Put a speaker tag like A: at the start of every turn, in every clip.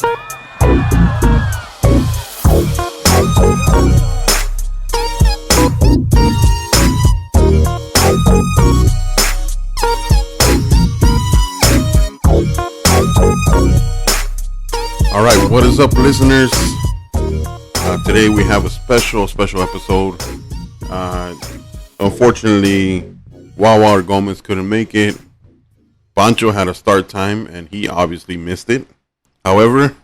A: All right, what is up, listeners? Today we have a special episode. Unfortunately, Wawa Gomez couldn't make it. Pancho had a start time, and he obviously missed it. However,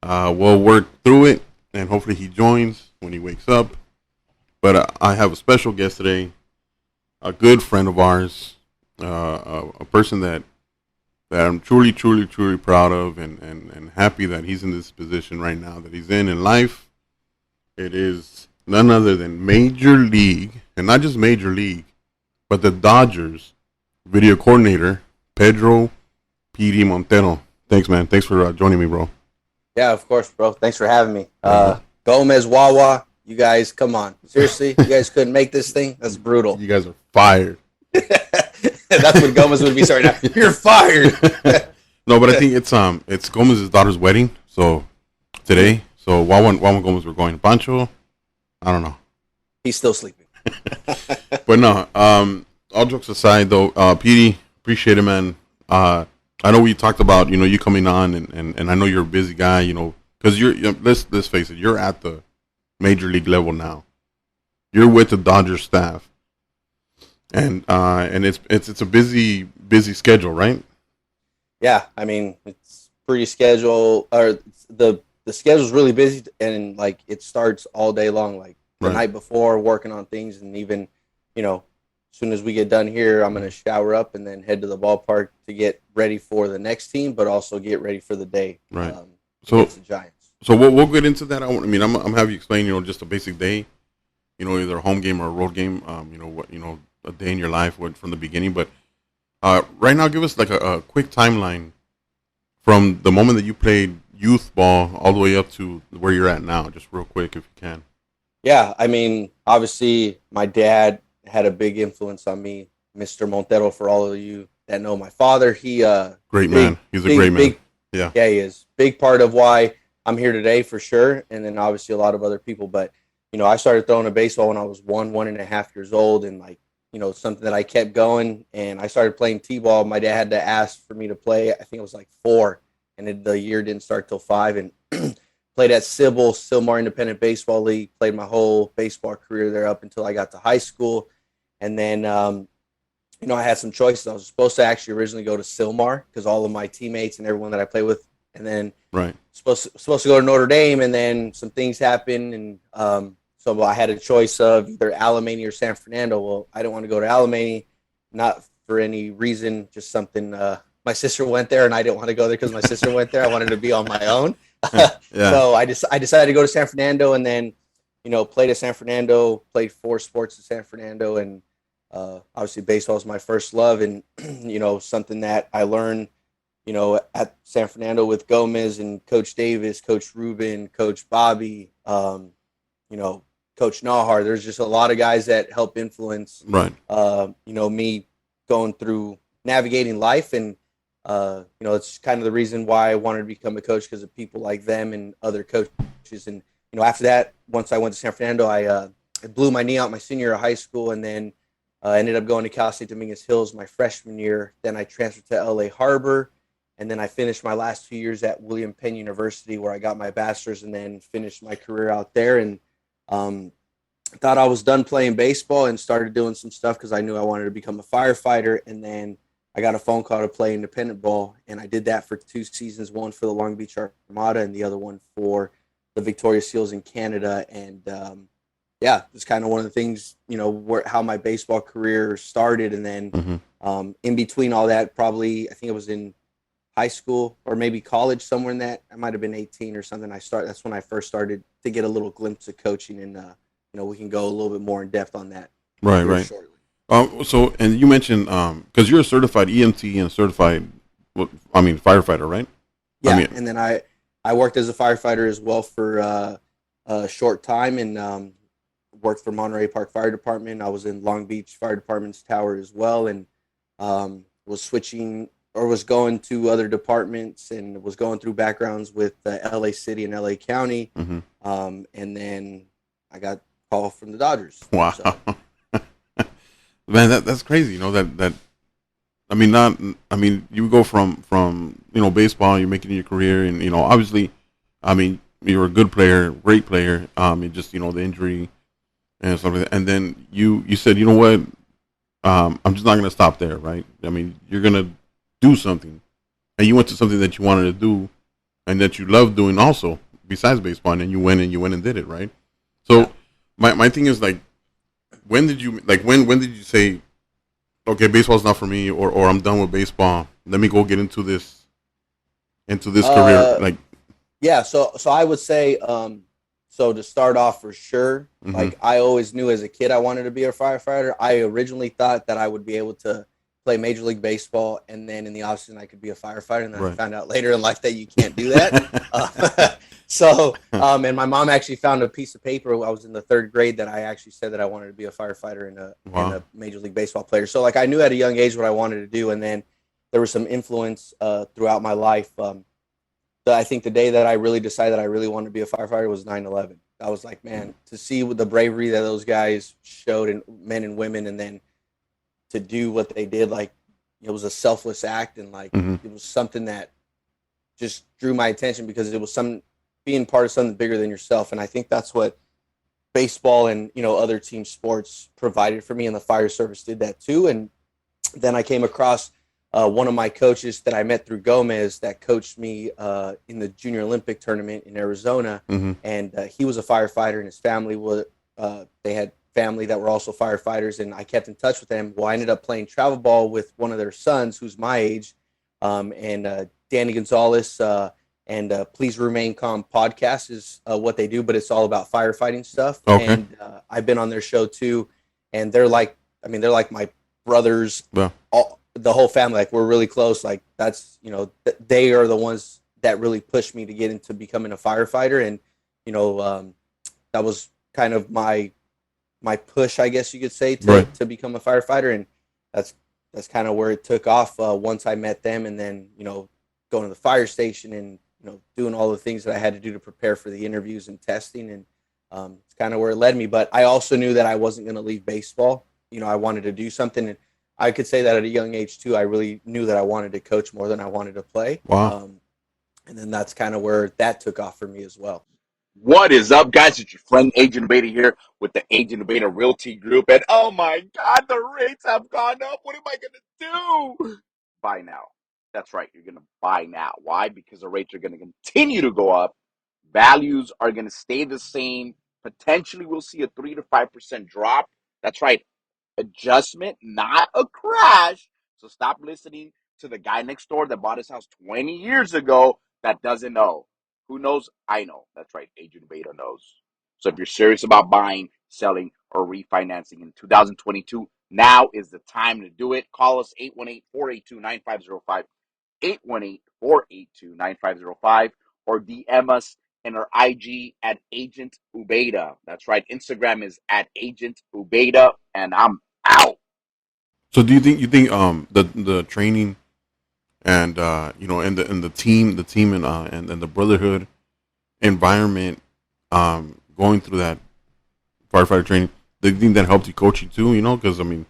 A: we'll work through it, and hopefully he joins when he wakes up. But I have a special guest today, a good friend of ours, a person that I'm truly proud of and happy that he's in this position right now that he's in life. It is none other than Major League, and not just Major League, but the Dodgers video coordinator, Pedro Petie Montero. Thanks, man. Thanks for joining me, bro.
B: Yeah, of course, bro. Thanks for having me. Gomez, Wawa, you guys, come on. Seriously, you guys couldn't make this thing? That's brutal.
A: You guys are fired.
B: That's what Gomez would be starting now. You're fired.
A: No, but I think it's Gomez's daughter's wedding. So today, Wawa and Gomez were going. Pancho, I don't know.
B: He's still sleeping.
A: But no, all jokes aside though, Petie, appreciate it, man. I know we talked about, you coming on and I know you're a busy guy, because let's face it, you're at the major league level now. You're with the Dodgers staff. And it's a busy schedule, right?
B: Yeah, I mean, it's pretty schedule, or the schedule's really busy, and like it starts all day long, like the night before, working on things, and even, as soon as we get done here, I'm gonna shower up and then head to the ballpark to get ready for the next team, but also get ready for the day.
A: Right.
B: Against the Giants.
A: So we'll get into that. I'm have you explain, just a basic day, either a home game or a road game. A day in your life from the beginning, but right now give us like a quick timeline from the moment that you played youth ball all the way up to where you're at now, just real quick if you can.
B: Yeah, I mean, obviously my dad had a big influence on me, Mr. Montero, for all of you that know my father. He
A: great man. He's a great man.
B: Yeah, he is. Big part of why I'm here today for sure, and then obviously a lot of other people, but I started throwing a baseball when I was 1.5 years old, and like something that I kept going, and I started playing T-ball. My dad had to ask for me to play. I think it was like 4, and the year didn't start till 5. And played at Sylmar Independent Baseball League. Played my whole baseball career there up until I got to high school, and then I had some choices. I was supposed to actually originally go to Sylmar because all of my teammates and everyone that I played with, and then supposed to go to Notre Dame, and then some things happened, and so I had a choice of either Alemany or San Fernando. Well, I didn't want to go to Alemany, not for any reason, just something. My sister went there, and I didn't want to go there because my sister went there. I wanted to be on my own.
A: Yeah.
B: So I decided to go to San Fernando, and then, played at San Fernando, played 4 sports at San Fernando, and obviously baseball was my first love, and, something that I learned, at San Fernando with Gomez and Coach Davis, Coach Ruben, Coach Bobby, Coach Nahar. There's just a lot of guys that help influence, me going through navigating life. And, it's kind of the reason why I wanted to become a coach, because of people like them and other coaches. And, after that, once I went to San Fernando, I blew my knee out my senior year of high school, and then ended up going to Cal State Dominguez Hills my freshman year. Then I transferred to LA Harbor, and then I finished my last 2 years at William Penn University, where I got my bachelor's, and then finished my career out there. And thought I was done playing baseball and started doing some stuff because I knew I wanted to become a firefighter. And then I got a phone call to play independent ball, and I did that for 2 seasons, one for the Long Beach Armada and the other one for the Victoria Seals in Canada. And it's kind of one of the things, how my baseball career started. And then in between all that, probably I think it was in high school or maybe college, somewhere in that, I might have been 18 or something. That's when I first started to get a little glimpse of coaching, and we can go a little bit more in depth on that.
A: Right. Shortly. So, and you mentioned because you're a certified EMT and a certified, firefighter, right?
B: Yeah, and then I worked as a firefighter as well for a short time, and worked for Monterey Park Fire Department. I was in Long Beach Fire Department's tower as well, and was switching was going to other departments and was going through backgrounds with LA City and LA County.
A: Mm-hmm.
B: And then I got called from the Dodgers.
A: Wow.
B: So.
A: Man, that's crazy. You know, that I mean, not. I mean, you go from baseball. You're making your career, and obviously, I mean, you're a good player, great player. And just the injury and stuff like that. And then you said, you know what? I'm just not going to stop there, right? I mean, you're going to do something, and you went to something that you wanted to do, and that you love doing also besides baseball. And then you went and did it, right? So, my thing is like, when did you when did you say, okay, baseball's not for me, or I'm done with baseball. Let me go get into this career. Like,
B: yeah. So I would say, so to start off for sure,
A: mm-hmm.
B: like I always knew as a kid I wanted to be a firefighter. I originally thought that I would be able to play Major League Baseball, and then in the offseason I could be a firefighter. And then I found out later in life that you can't do that. And my mom actually found a piece of paper. I was in the 3rd grade that I actually said that I wanted to be a firefighter and a Major League Baseball player. So like I knew at a young age what I wanted to do. And then there was some influence throughout my life. I think the day that I really decided that I really wanted to be a firefighter was 9/11. I was like, man, to see the bravery that those guys showed, in men and women, and then to do what they did, like it was a selfless act, and like
A: mm-hmm.
B: it was something that just drew my attention because it was being part of something bigger than yourself. And I think that's what baseball and other team sports provided for me, and the fire service did that too. And then I came across one of my coaches that I met through Gomez that coached me in the Junior Olympic tournament in Arizona.
A: Mm-hmm.
B: And he was a firefighter, and his family they had family that were also firefighters, and I kept in touch with them. Well, I ended up playing travel ball with one of their sons who's my age, and Danny Gonzalez, and Please Remain Calm podcast is what they do, but it's all about firefighting stuff.
A: Okay.
B: And I've been on their show too, and they're like my brothers.
A: Yeah.
B: The whole family, like we're really close. Like that's they are the ones that really pushed me to get into becoming a firefighter, and that was kind of my push, I guess you could say, to become a firefighter. And that's kind of where it took off once I met them, and then going to the fire station and doing all the things that I had to do to prepare for the interviews and testing, and it's kind of where it led me. But I also knew that I wasn't going to leave baseball. I wanted to do something, and I could say that at a young age too. I really knew that I wanted to coach more than I wanted to play.
A: Wow.
B: And then that's kind of where that took off for me as well.
C: What is up, guys? It's your friend Agent Beta here with the Agent Beta Realty Group. And oh my God, the rates have gone up. What am I going to do? Buy now. That's right. You're going to buy now. Why? Because the rates are going to continue to go up. Values are going to stay the same. Potentially, we'll see a 3 to 5% drop. That's right. Adjustment, not a crash. So stop listening to the guy next door that bought his house 20 years ago that doesn't know. Who knows? I know. That's right. Agent Beta knows. So if you're serious about buying, selling, or refinancing in 2022, now is the time to do it. Call us 818-482-9505, 818-482-9505, or DM us in our IG at Agent Ubeda. That's right. Instagram is at Agent Ubeda, and I'm out.
A: So do you think the training and and the team and the brotherhood environment going through that firefighter training, do you think that helped you coaching too? Because I mean,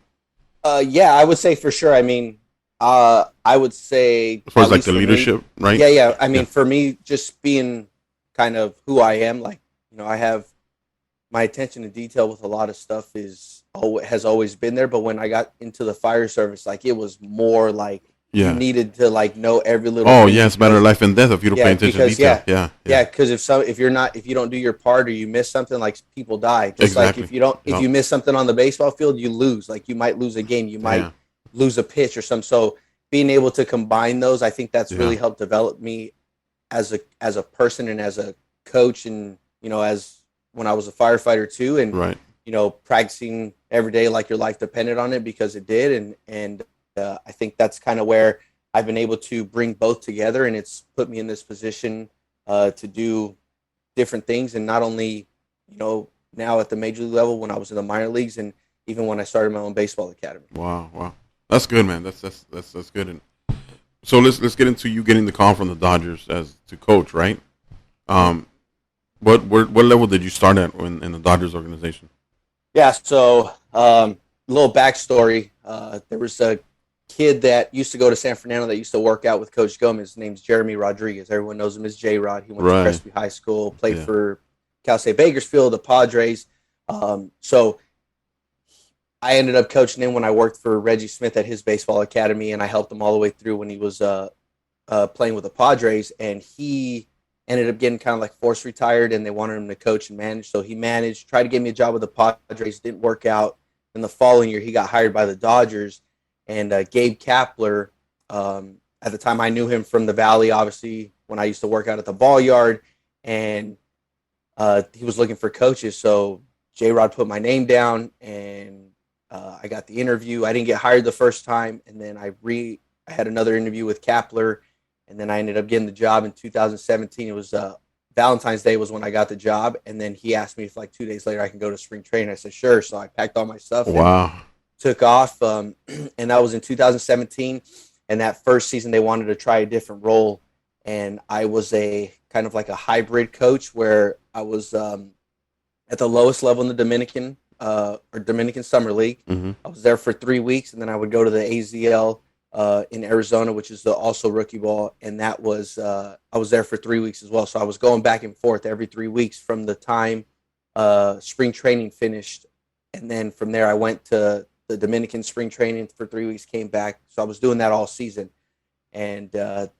B: yeah, I would say for sure. I mean, I would say
A: as far as like the leadership,
B: me,
A: right?
B: Yeah. I mean, for me, just being kind of who I am, like I have my attention to detail with a lot of stuff has always been there. But when I got into the fire service, like it was more like you needed to like know every little.
A: Oh yeah, it's a matter of life and death if you don't pay attention to detail.
B: Yeah. Because if you don't do your part or you miss something, like people die. Just
A: exactly.
B: Like if you miss something on the baseball field, you lose. Like you might lose a game, you might lose a pitch or something. So being able to combine those, I think that's really helped develop me as a person and as a coach, and as when I was a firefighter too, and practicing every day like your life depended on it, because it did, and I think that's kind of where I've been able to bring both together, and it's put me in this position to do different things, and not only now at the major league level, when I was in the minor leagues, and even when I started my own baseball academy.
A: Wow, that's good, man. That's good. And So let's get into you getting the call from the Dodgers as to coach, right? What level did you start at in the Dodgers organization?
B: Yeah, so little backstory. There was a kid that used to go to San Fernando that used to work out with Coach Gomez. His name's Jeremy Rodriguez. Everyone knows him as J-Rod. He went to Crespi High School, played for Cal State Bakersfield, the Padres. So I ended up coaching him when I worked for Reggie Smith at his baseball academy, and I helped him all the way through when he was playing with the Padres. And he ended up getting kind of like forced retired, and they wanted him to coach and manage. So he managed, tried to get me a job with the Padres, didn't work out. And the following year, he got hired by the Dodgers. And Gabe Kapler, at the time, I knew him from the Valley, obviously, when I used to work out at the ball yard. And he was looking for coaches. So J-Rod put my name down, and I got the interview. I didn't get hired the first time. And then I had another interview with Kapler. And then I ended up getting the job in 2017. It was Valentine's Day was when I got the job. And then he asked me if like 2 days later I can go to spring training. I said, sure. So I packed all my stuff.
A: Wow.
B: And took off. And that was in 2017. And that first season they wanted to try a different role. And I was a kind of like a hybrid coach where I was at the lowest level in the Dominican Summer League.
A: Mm-hmm.
B: I was there for 3 weeks, and then I would go to the AZL in Arizona, which is also rookie ball, and that was I was there for 3 weeks as well. So I was going back and forth every 3 weeks from the time spring training finished, and then from there I went to the Dominican spring training for 3 weeks, came back. So I was doing that all season, and I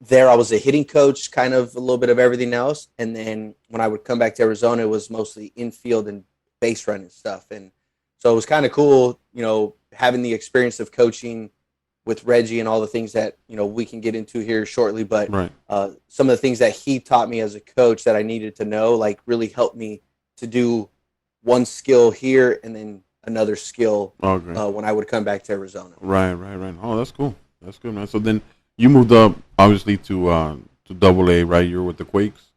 B: was a hitting coach, kind of a little bit of everything else. And then when I would come back to Arizona, it was mostly infield and base running stuff, and so it was kind of cool, having the experience of coaching with Reggie and all the things that we can get into here shortly, but
A: right.
B: Some of the things that he taught me as a coach that I needed to know, like really helped me to do one skill here and then another skill when I would come back to Arizona.
A: Right. Oh, that's cool. That's good, man. So then you moved up, obviously, to Double-A, right? You were with the Quakes.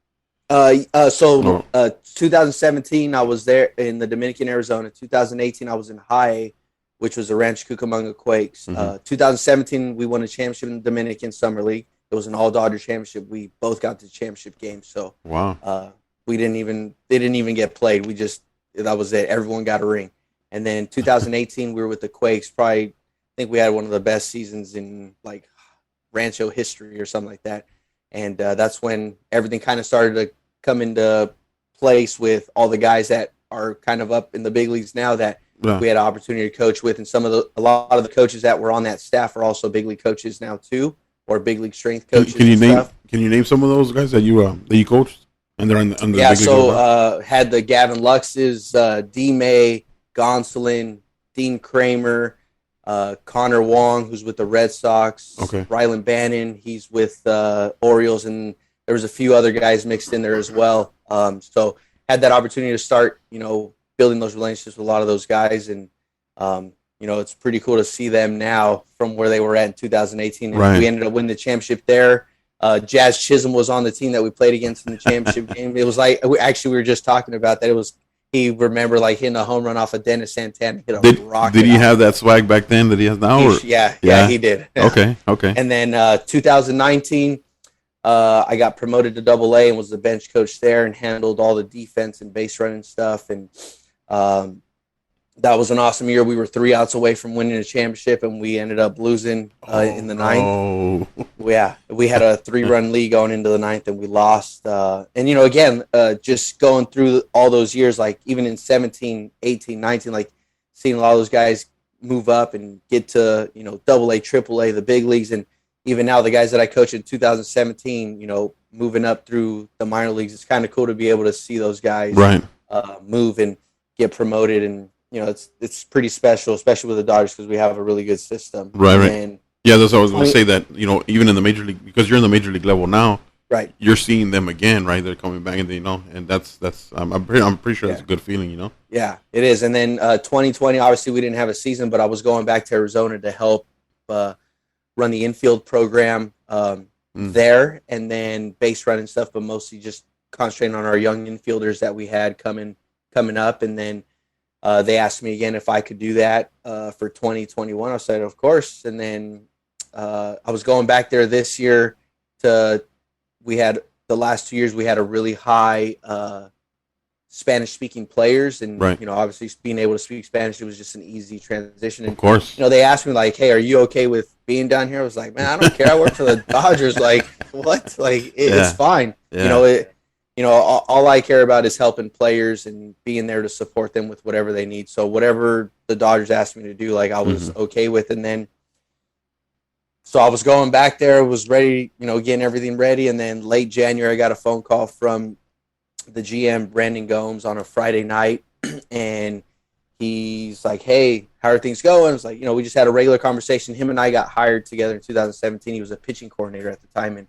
B: 2017, I was there in the Dominican, Arizona. 2018, I was in High, which was the Rancho Cucamonga Quakes.
A: Mm-hmm.
B: 2017, we won a championship in the Dominican Summer League. It was an all-Dodger championship. We both got the championship game. So
A: wow,
B: they didn't even get played. That was it. Everyone got a ring. And then 2018, we were with the Quakes. I think we had one of the best seasons in like Rancho history or something like that. And that's when everything kind of started to come into place with all the guys that are kind of up in the big leagues now that we had an opportunity to coach with. And a lot of the coaches that were on that staff are also big league coaches now too, or big league strength coaches.
A: Can you name some of those guys that you coached? And they're under the big league?
B: So had the Gavin Luxes, D. May, Gonsolin, Dean Kramer, Connor Wong, who's with the Red Sox.
A: Okay.
B: Rylan Bannon, he's with Orioles, and there was a few other guys mixed in there as well. So had that opportunity to start, building those relationships with a lot of those guys, and it's pretty cool to see them now from where they were at in 2018. And
A: right.
B: We ended up winning the championship there. Jazz Chisholm was on the team that we played against in the championship game. It was like we were just talking about that. It was. He remember like hitting a home run off of Dennis Santana. Did
A: he have that swag back then that he has now?
B: Yeah, he did. Yeah.
A: Okay.
B: And then 2019, I got promoted to Double-A and was the bench coach there and handled all the defense and base running stuff. And that was an awesome year. We were 3 outs away from winning a championship, and we ended up losing in the ninth.
A: Oh,
B: yeah, we had a 3-run lead going into the ninth, and we lost. And again, just going through all those years, like even in 17, 18, 19, like seeing a lot of those guys move up and get to Double-A, Triple-A, the big leagues, and even now the guys that I coached in 2017, moving up through the minor leagues. It's kind of cool to be able to see those guys move and get promoted, and it's pretty special, especially with the Dodgers because we have a really good system.
A: Right. And yeah, that's what I was going to say. That even in the major league, because you're in the major league level now,
B: right?
A: You're seeing them again, right? They're coming back, and and that's I'm pretty sure that's a good feeling,
B: Yeah, it is. And then 2020, obviously we didn't have a season, but I was going back to Arizona to help run the infield program there, and then base running stuff, but mostly just concentrating on our young infielders that we had coming up, and then. They asked me again if I could do that for 2021. I said, of course. And then I was going back there this year we had the last 2 years, we had a really high Spanish speaking players, and obviously being able to speak Spanish, it was just an easy transition. And
A: of course,
B: they asked me like, "Hey, are you okay with being down here?" I was like, "Man, I don't care. I work for the Dodgers. Like, what? Like, it's fine.
A: Yeah.
B: All I care about is helping players and being there to support them with whatever they need. So whatever the Dodgers asked me to do, like, I was okay with. And then, so I was going back there, was ready, getting everything ready. And then late January, I got a phone call from the GM, Brandon Gomes, on a Friday night. And he's like, "Hey, how are things going?" I was like, we just had a regular conversation. Him and I got hired together in 2017. He was a pitching coordinator at the time. And,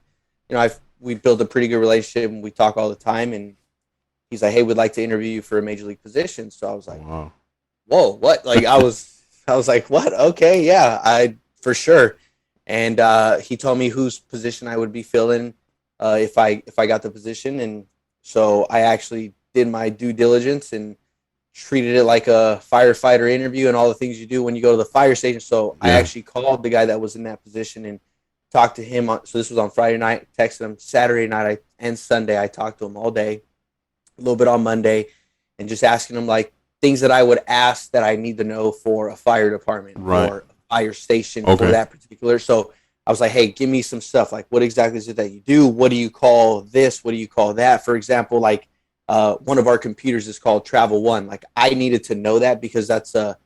B: we built a pretty good relationship, and we talk all the time. And he's like, "Hey, we'd like to interview you for a major league position." So I was like,
A: wow.
B: "Whoa, what?" Like, I was like, "What? Okay, yeah, for sure." And he told me whose position I would be filling if I got the position. And so I actually did my due diligence and treated it like a firefighter interview and all the things you do when you go to the fire station. So I actually called the guy that was in that position and talked to him. So this was on Friday night, texted him Saturday night and Sunday. I talked to him all day, a little bit on Monday, and just asking him like things that I would ask that I need to know for a fire department or a fire station for that particular. So I was like, "Hey, give me some stuff. Like, what exactly is it that you do? What do you call this? What do you call that?" For example, like one of our computers is called Travel One. Like, I needed to know that because that's a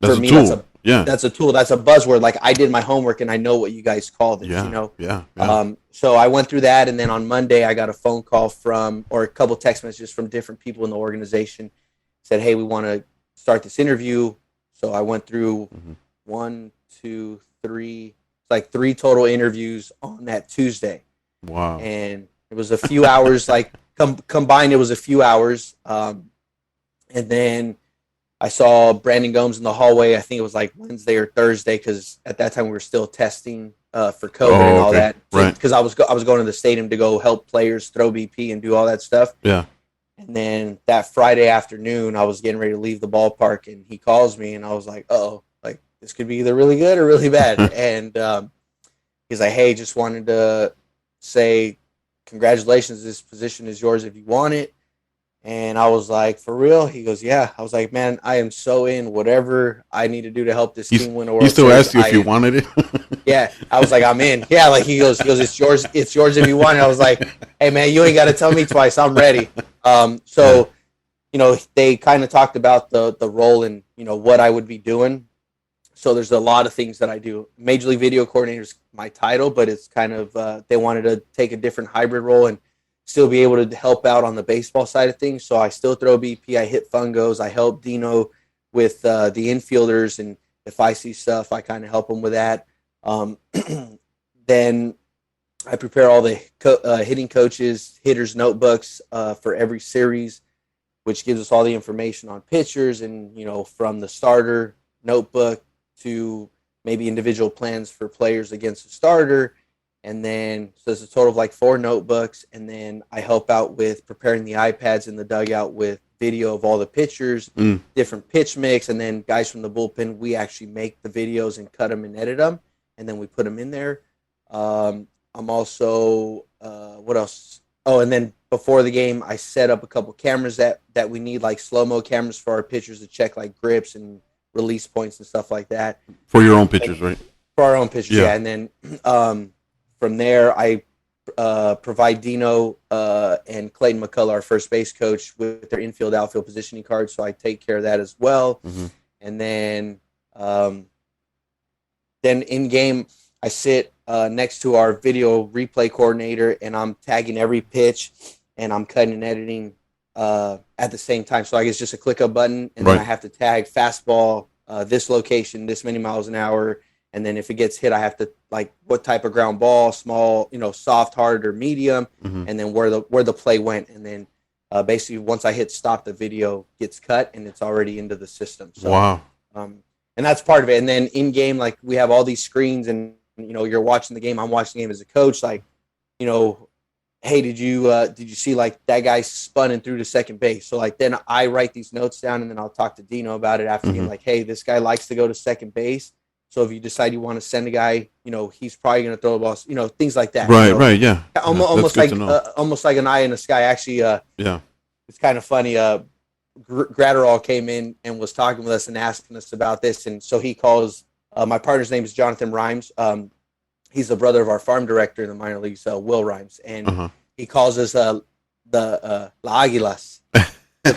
B: tool. That's a tool. That's a buzzword. Like, I did my homework and I know what you guys call this, So I went through that. And then on Monday, I got a phone call or a couple text messages from different people in the organization. Said, "Hey, we want to start this interview." So I went through 1, 2, 3, like 3 total interviews on that Tuesday.
A: Wow.
B: And it was a few hours, like combined, it was a few hours. And then I saw Brandon Gomes in the hallway. I think it was like Wednesday or Thursday, because at that time we were still testing for COVID and all that. Because I was going to the stadium to go help players throw BP and do all that stuff.
A: Yeah.
B: And then that Friday afternoon, I was getting ready to leave the ballpark, and he calls me, and I was like, "Oh, like this could be either really good or really bad." And he's like, "Hey, just wanted to say congratulations. This position is yours if you want it." And I was like, "For real?" He goes, "Yeah." I was like, "Man, I am so in. Whatever I need to do to help this team win a World Series."
A: He still asked you if you wanted it?
B: Yeah. I was like, "I'm in." Yeah, like he goes, "It's yours. It's yours if you want it." I was like, "Hey, man, you ain't got to tell me twice. I'm ready." So, they kind of talked about the role and, what I would be doing. So there's a lot of things that I do. Major League Video Coordinator is my title, but it's kind of they wanted to take a different hybrid role and still be able to help out on the baseball side of things. So I still throw BP. I hit fungos. I help Dino with the infielders, and if I see stuff, I kind of help him with that. Then I prepare all the hitting coaches, hitters' notebooks for every series, which gives us all the information on pitchers and, from the starter notebook to maybe individual plans for players against the starter. And then, so it's a total of like 4 notebooks. And then I help out with preparing the iPads in the dugout with video of all the pitchers, different pitch mix. And then guys from the bullpen, we actually make the videos and cut them and edit them. And then we put them in there. I'm also, what else? Oh, and then before the game, I set up a couple cameras that we need, like slow-mo cameras for our pitchers to check like grips and release points and stuff like that.
A: For your own pitchers, right?
B: For our own pitchers, yeah. And then from there, I provide Dino and Clayton McCullough, our first base coach, with their infield, outfield positioning cards. So I take care of that as well. And then in game, I sit next to our video replay coordinator, and I'm tagging every pitch, and I'm cutting and editing at the same time. So I guess just a click up button, and then I have to tag fastball, this location, this many miles an hour. And then if it gets hit, I have to like what type of ground ball, small, soft, hard, or medium, and then where the play went. And then basically once I hit stop, the video gets cut and it's already into the system. So,
A: wow.
B: And that's part of it. And then in game, like we have all these screens, and you're watching the game. I'm watching the game as a coach. Like, hey, did you see like that guy spun and threw to second base? So like then I write these notes down, and then I'll talk to Dino about it after game. Like, hey, this guy likes to go to second base. So if you decide you want to send a guy, he's probably going to throw the ball, things like that.
A: Right, yeah.
B: Almost like an eye in the sky. Actually,
A: yeah,
B: it's kind of funny. Gratterall came in and was talking with us and asking us about this, and so he calls. My partner's name is Jonathan Rhymes. He's the brother of our farm director in the minor leagues, Will Rhymes, and he calls us the La Águilas.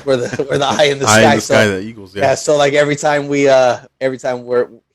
B: We're the eye in the sky.
A: In the sky, the Eagles. Yeah.
B: So like every time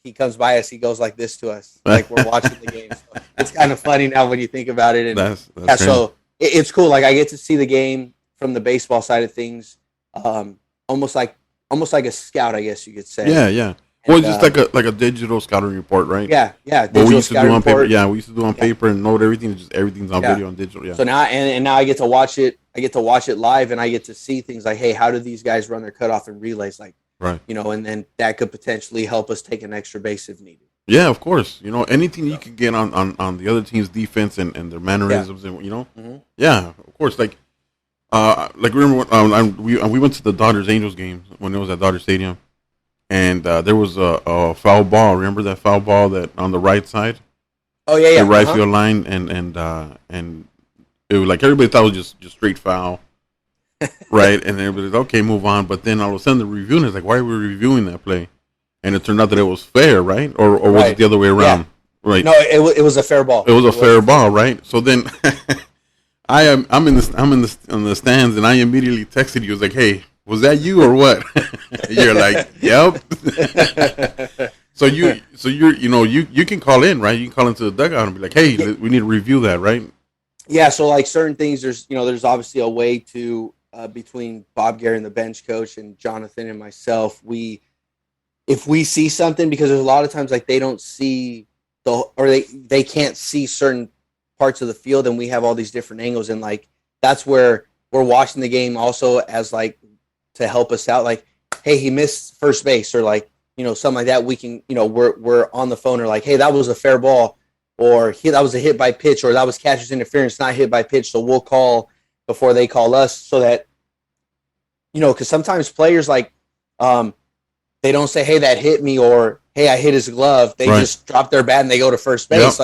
B: he comes by us, he goes like this to us, like we're watching the game. So it's kind of funny now when you think about it. And
A: that's
B: so it's cool. Like I get to see the game from the baseball side of things, almost like a scout, I guess you could say.
A: Yeah. Well, it's just like a digital scouting report, right?
B: Yeah.
A: What we used to do on paper. Yeah, we used to do on paper and note everything. Just everything's on video on digital. Yeah.
B: So now now I get to watch it. I get to watch it live, and I get to see things like, hey, how do these guys run their cutoff and relays? Like,
A: right.
B: And then that could potentially help us take an extra base if needed.
A: Yeah, of course. Anything you can get on the other team's defense and their mannerisms, and yeah, of course. Like remember when, we went to the Dodgers Angels game when it was at Dodger Stadium. And there was a foul ball. Remember that foul ball that on the right side?
B: Oh yeah.
A: The right field line, and it was like everybody thought it was just straight foul, right? And everybody was okay, move on. But then all of a sudden the reviewing is like, why are we reviewing that play? And it turned out that it was fair, right? Or was it the other way around?
B: Yeah.
A: Right?
B: No, it was a fair ball.
A: It was a fair ball, right? So then I'm in the stands, and I immediately texted you. I was like, hey. Was that you or what? You're like, yep. So you can call in, right? You can call into the dugout and be like, hey, we need to review that, right?
B: Yeah. So like certain things, there's obviously a way to between Bob Guerin, the bench coach, and Jonathan and myself. If we see something, because there's a lot of times like they don't see they can't see certain parts of the field, and we have all these different angles, and like that's where we're watching the game also as like. To help us out, like, hey, he missed first base, or like, something like that. We can, we're on the phone, or like, hey, that was a fair ball, or that was a hit by pitch, or that was catcher's interference, not hit by pitch. So we'll call before they call us, so that, because sometimes players like, they don't say, hey, that hit me, or hey, I hit his glove. They just drop their bat and they go to first base,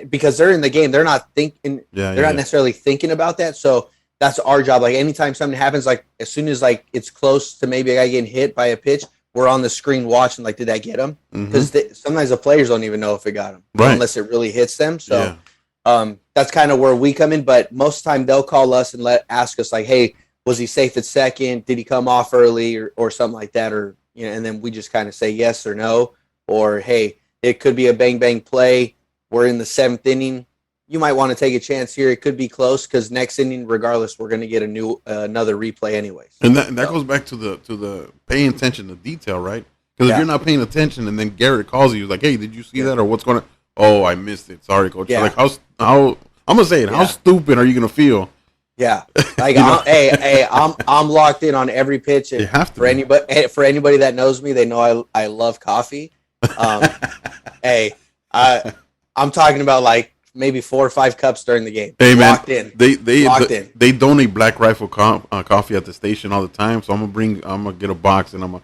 B: because they're in the game. They're not thinking. They're not necessarily thinking about that. So. That's our job. Like anytime something happens, like as soon as like it's close to maybe a guy getting hit by a pitch, we're on the screen watching. Like, did that get him? Because sometimes the players don't even know if it got him, unless it really hits them. So that's kind of where we come in. But most of the time they'll call us and ask us like, hey, was he safe at second? Did he come off early or something like that? Or and then we just kind of say yes or no. Or hey, it could be a bang bang play. We're in the 7th inning. You might want to take a chance here. It could be close because next inning, regardless, we're going to get another replay anyways.
A: And that goes back to the paying attention to detail, right? Because if you're not paying attention, and then Garrett calls you, like, "Hey, did you see that, or what's going on?" Oh, I missed it. Sorry, coach. Yeah. Like how I'm gonna say it. How stupid are you gonna feel?
B: Yeah, like I'm locked in on every pitch. And
A: you have to.
B: For anybody that knows me, they know I love coffee. Hey, I'm talking about like. Maybe 4 or 5 cups during the game.
A: Hey man,
B: locked in.
A: They donate Black Rifle coffee at the station all the time. So I'm gonna get a box and I'm gonna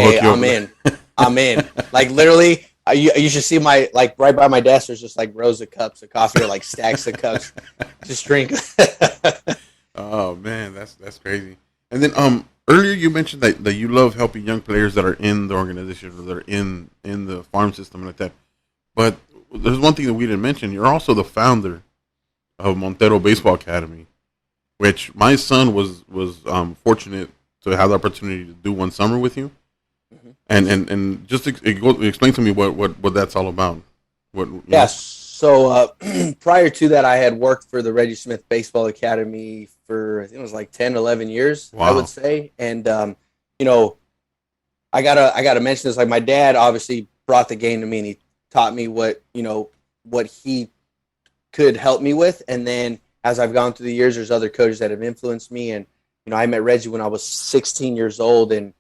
A: hook you up.
B: I'm in. Like literally, you should see my like right by my desk. There's just like rows of cups of coffee or like stacks of cups. Just drink.
A: Oh man, that's crazy. And then earlier you mentioned that you love helping young players that are in the organization or that are in the farm system like that, but there's one thing that we didn't mention. You're also the founder of Montero Baseball Academy, which my son was fortunate to have the opportunity to do one summer with you, and just explain to me what that's all about.
B: So prior to that, I had worked for the Reggie Smith Baseball Academy for I think it was like 10, 11 years. Wow. I would say, and I gotta mention this. Like my dad obviously brought the game to me, and he taught me what he could help me with. And then as I've gone through the years, there's other coaches that have influenced me. And, I met Reggie when I was 16 years old, and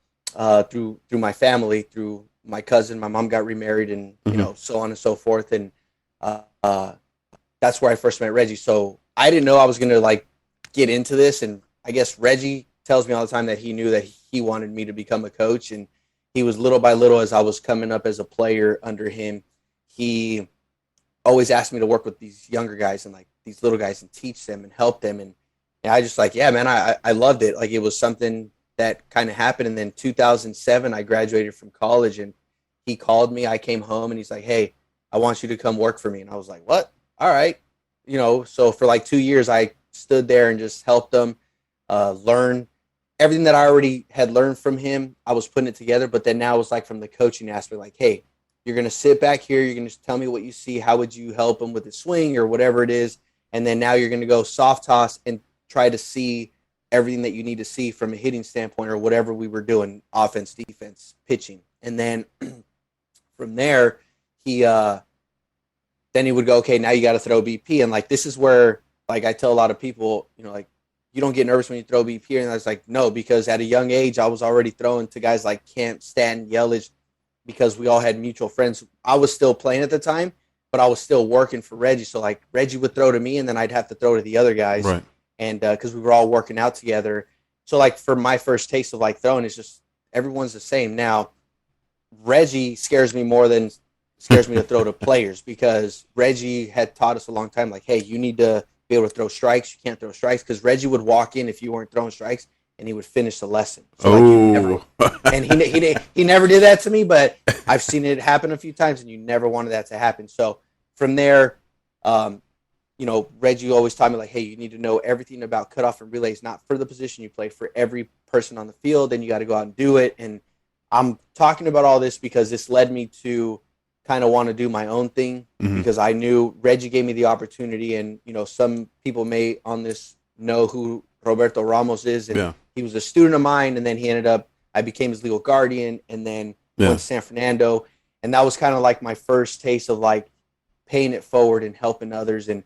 B: through my family, through my cousin, my mom got remarried, and, so on and so forth. And that's where I first met Reggie. So I didn't know I was going to like get into this. And I guess Reggie tells me all the time that he knew that he wanted me to become a coach, and he was little by little as I was coming up as a player under him. He always asked me to work with these younger guys and like these little guys and teach them and help them. And I just like, yeah, man, I loved it. Like it was something that kind of happened. And then 2007, I graduated from college and he called me. I came home and he's like, hey, I want you to come work for me. And I was like, what? All right. So for like 2 years, I stood there and just helped them learn everything that I already had learned from him. I was putting it together, but then now it was like from the coaching aspect, like, hey, you're going to sit back here. You're going to tell me what you see. How would you help him with his swing or whatever it is? And then now you're going to go soft toss and try to see everything that you need to see from a hitting standpoint or whatever we were doing, offense, defense, pitching. And then from there, he would go, okay, now you got to throw BP. And like, this is where, like, I tell a lot of people, like, you don't get nervous when you throw BP. And I was like, no, because at a young age, I was already throwing to guys like Kemp, Stanton, Yelich, because we all had mutual friends. I was still playing at the time, but I was still working for Reggie. So like Reggie would throw to me and then I'd have to throw to the other guys.
A: Right.
B: And because we were all working out together. So like for my first taste of like throwing, it's just everyone's the same. Now, Reggie scares me more than scares me to throw to players because Reggie had taught us a long time, like, hey, you need to be able to throw strikes. You can't throw strikes because Reggie would walk in if you weren't throwing strikes and he would finish the lesson. So and he never did that to me, but I've seen it happen a few times and you never wanted that to happen. So from there, Reggie always taught me like, hey, you need to know everything about cutoff and relays, not for the position you play, for every person on the field. Then you got to go out and do it. And I'm talking about all this because this led me to kind of want to do my own thing because I knew Reggie gave me the opportunity. And, some people may on this know who Roberto Ramos is. And he was a student of mine. And then I became his legal guardian and then went to San Fernando. And that was kind of like my first taste of like paying it forward and helping others and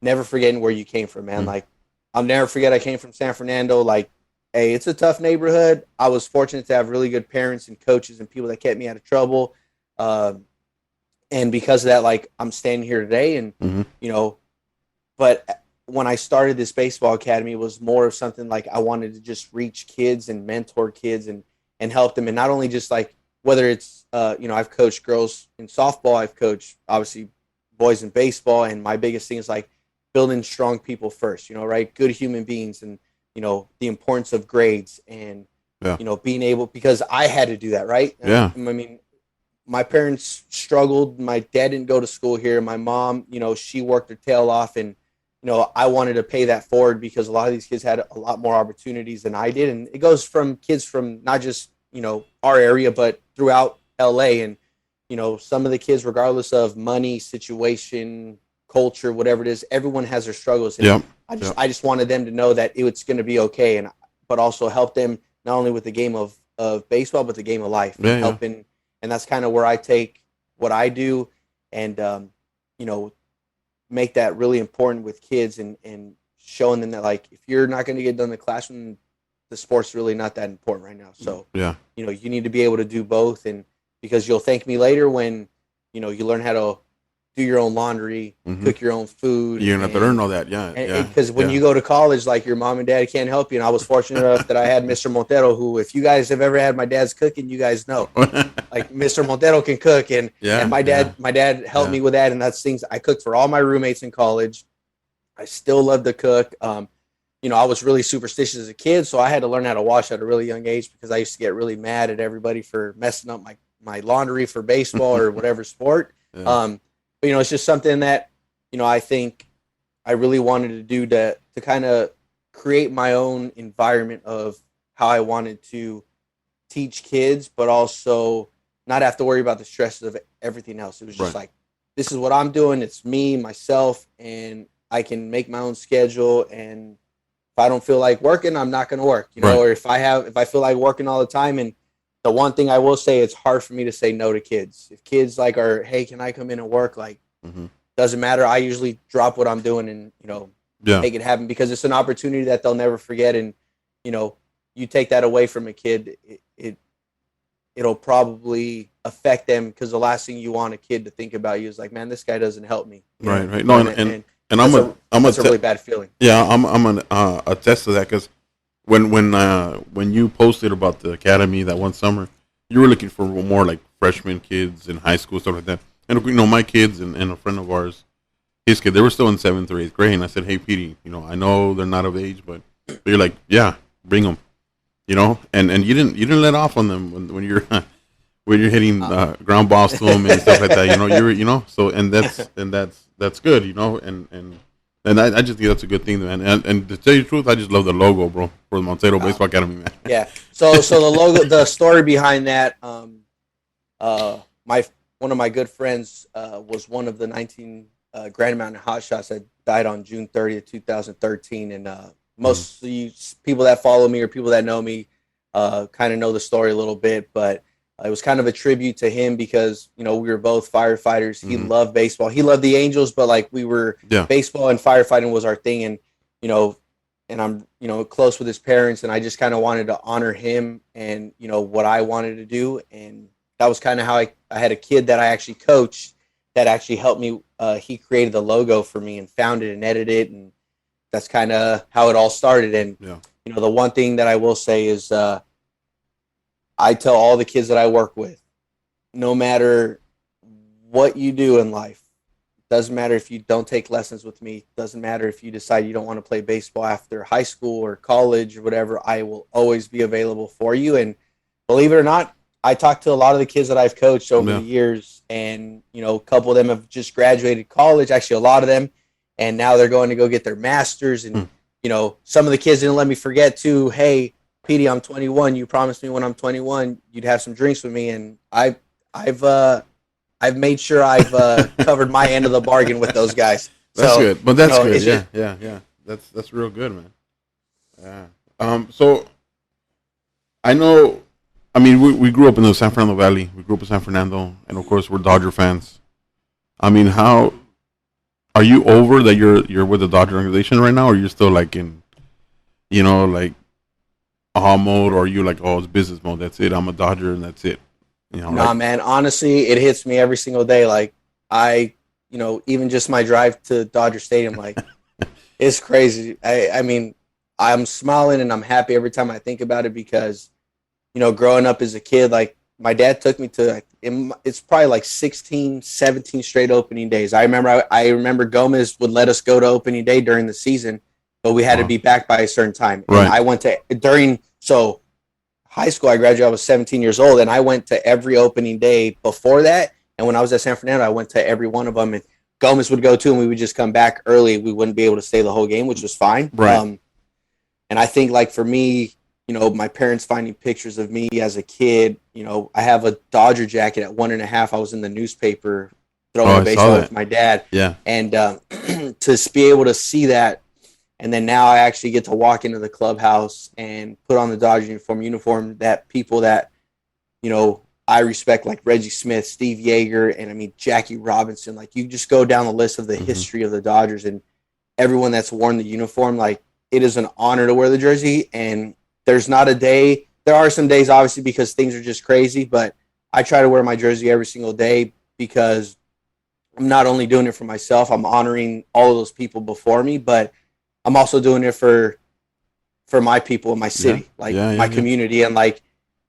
B: never forgetting where you came from, man. Like, I'll never forget I came from San Fernando. Like, hey, it's a tough neighborhood. I was fortunate to have really good parents and coaches and people that kept me out of trouble. And because of that, like, I'm standing here today and, but when I started this baseball academy, it was more of something like I wanted to just reach kids and mentor kids and help them. And not only just like, whether it's, I've coached girls in softball, I've coached obviously boys in baseball. And my biggest thing is like building strong people first, right? Good human beings and, the importance of grades and, being able, because I had to do that, right?
A: Yeah.
B: I mean, my parents struggled. My dad didn't go to school here. My mom, she worked her tail off and, I wanted to pay that forward because a lot of these kids had a lot more opportunities than I did. And it goes from kids from not just, our area, but throughout LA. And, some of the kids, regardless of money, situation, culture, whatever it is, everyone has their struggles. And I just wanted them to know that it's going to be okay. But also help them not only with the game of baseball, but the game of life. Helping. And that's kind of where I take what I do and, make that really important with kids and showing them that, like, if you're not going to get done in the classroom, the sport's really not that important right now. So, you need to be able to do both. And because you'll thank me later when, you learn how to do your own laundry, cook your own food.
A: You're going to have to learn all that.
B: Because when you go to college, like, your mom and dad can't help you. And I was fortunate enough that I had Mr. Montero, who, if you guys have ever had my dad's cooking, you guys know, like, Mr. Montero can cook. And my dad helped me with that. And that's things I cooked for all my roommates in college. I still love to cook. I was really superstitious as a kid, so I had to learn how to wash at a really young age because I used to get really mad at everybody for messing up my laundry for baseball or whatever sport. But, it's just something that, I think I really wanted to do to kind of create my own environment of how I wanted to teach kids, but also not have to worry about the stresses of everything else. It was just like, this is what I'm doing. It's me, myself, and I can make my own schedule. And if I don't feel like working, I'm not going to work, or if I feel like working all the time. And the one thing I will say, it's hard for me to say no to kids. If kids hey, can I come in and work? Like, doesn't matter. I usually drop what I'm doing and, make it happen because it's an opportunity that they'll never forget. And, you take that away from a kid, it'll probably affect them because the last thing you want a kid to think about you is like, man, this guy doesn't help me.
A: Right. No, and that's
B: a really bad feeling.
A: Yeah, I'm gonna attest to that because when you posted about the academy that one summer, you were looking for more like freshman kids in high school, stuff like that. And my kids and a friend of ours, his kid, they were still in 7th or 8th grade. And I said, hey, Petie, I know they're not of age, but you're like, yeah, bring them, and you didn't let off on them when you're when you're hitting ground balls to them and stuff like that. So that's good, and I just think that's a good thing, man. And to tell you the truth, I just love the logo, bro, for the Montero Baseball Academy, man.
B: Yeah. So the logo, the story behind that, one of my good friends was one of the 19 Grand Mountain Hotshots that died on June 30th, 2013, and most people that follow me or people that know me kind of know the story a little bit, but it was kind of a tribute to him because, we were both firefighters. He loved baseball. He loved the Angels, but like we were baseball and firefighting was our thing. And, and I'm, close with his parents, and I just kind of wanted to honor him and, what I wanted to do. And that was kind of how I had a kid that I actually coached that actually helped me. He created the logo for me and found it and edited it. And that's kind of how it all started. And, the one thing that I will say is, I tell all the kids that I work with, no matter what you do in life, doesn't matter if you don't take lessons with me, doesn't matter if you decide you don't want to play baseball after high school or college or whatever, I will always be available for you. And believe it or not, I talk to a lot of the kids that I've coached over the years, and, a couple of them have just graduated college, actually a lot of them, and now they're going to go get their masters. And, some of the kids didn't let me forget to, hey, Petie, I'm 21. You promised me when I'm 21 you'd have some drinks with me, and I've made sure I've covered my end of the bargain with those guys.
A: That's good, but that's good. Yeah. That's real good, man. Yeah. So I know. I mean, we grew up in the San Fernando Valley. We grew up in San Fernando, and of course, we're Dodger fans. I mean, how are you over that you're with the Dodger organization right now, or you're still like in, like aha mode, or are you like, oh, it's business mode? That's it. I'm a Dodger, and that's it.
B: Nah, man. Honestly, it hits me every single day. Like even just my drive to Dodger Stadium, like it's crazy. I mean, I'm smiling and I'm happy every time I think about it because, growing up as a kid, like my dad took me to, it's probably like 16, 17 straight opening days. I remember Gomez would let us go to opening day during the season, but we had to be back by a certain time.
A: Right.
B: And I went to so high school, I graduated, I was 17 years old, and I went to every opening day before that. And when I was at San Fernando, I went to every one of them, and Gomez would go too, and we would just come back early. We wouldn't be able to stay the whole game, which was fine.
A: Right.
B: And I think, like, for me, my parents finding pictures of me as a kid, I have a Dodger jacket at 1.5. I was in the newspaper throwing a baseball with my dad.
A: Yeah.
B: And to be able to see that, and then now I actually get to walk into the clubhouse and put on the Dodger uniform that people that, I respect, like Reggie Smith, Steve Yeager, and I mean, Jackie Robinson. Like, you just go down the list of the history of the Dodgers and everyone that's worn the uniform. Like, it is an honor to wear the jersey. And there's not a day. There are some days, obviously, because things are just crazy, but I try to wear my jersey every single day because I'm not only doing it for myself, I'm honoring all of those people before me, but I'm also doing it for my people in my city, my community. And like,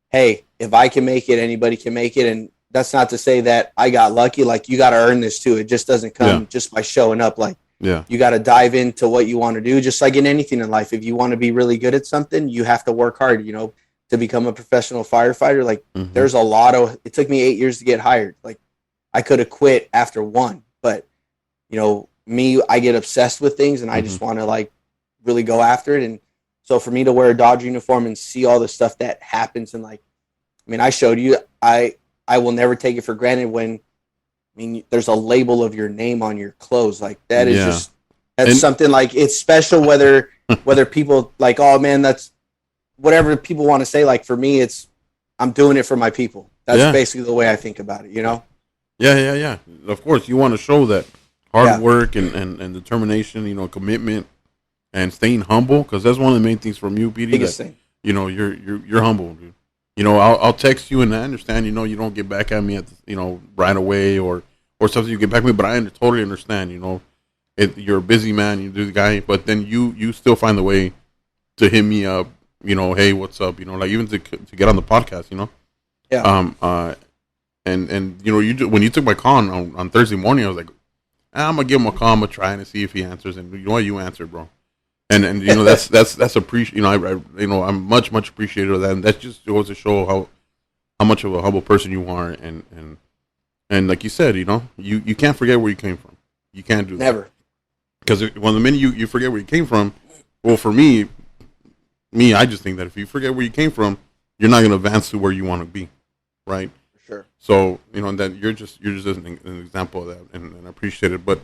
B: hey, if I can make it, anybody can make it. And that's not to say that I got lucky. Like, you got to earn this too. It just doesn't come just by showing up. Like, you got to dive into what you want to do. Just like in anything in life, if you want to be really good at something, you have to work hard, to become a professional firefighter. Like, there's it took me 8 years to get hired. Like, I could have quit after one, but me, I get obsessed with things and I just want to like really go after it. And so for me to wear a Dodger uniform and see all the stuff that happens, and like, I mean, I showed you, I will never take it for granted when, there's a label of your name on your clothes. Like, that is that's something, like, it's special whether people like, oh man, that's whatever people want to say. Like, for me, I'm doing it for my people. That's basically the way I think about it,
A: Yeah. Of course, you want to show that hard work and determination, commitment, and staying humble, because that's one of the main things from you, Petie.
B: Biggest thing.
A: You're humble, dude. I'll text you, and I understand. You don't get back at me at right away or something. You get back at me, but I totally understand. You're a busy man. You do the guy, but then you still find the way to hit me up. Hey, what's up? Like, even to get on the podcast.
B: Yeah.
A: And when you took my call on Thursday morning, I was like, I'm gonna give him a call. I'm gonna try and see if he answers. And you know what, you answered, bro. And that's appreciate. I'm much appreciative of that. And that just goes to show how much of a humble person you are. And like you said, you can't forget where you came from. You can't do that.
B: Never.
A: Because when the minute you forget where you came from, well, for me, I just think that if you forget where you came from, you're not going to advance to where you want to be, right?
B: For sure.
A: So that you're just an example of that, and I appreciate it. But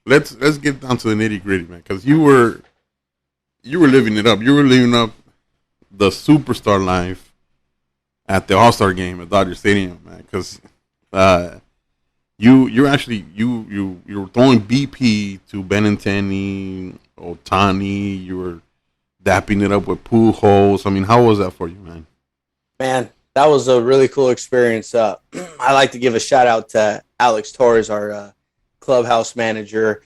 A: let's get down to the nitty gritty, man, because you were living it up. You were living up the superstar life at the All-Star game at Dodger Stadium, man. Because you're actually you were throwing BP to Benintendi, Ohtani. You were dapping it up with Pujols. I mean, how was that for you, man?
B: Man, that was a really cool experience. I like to give a shout out to Alex Torres, our clubhouse manager.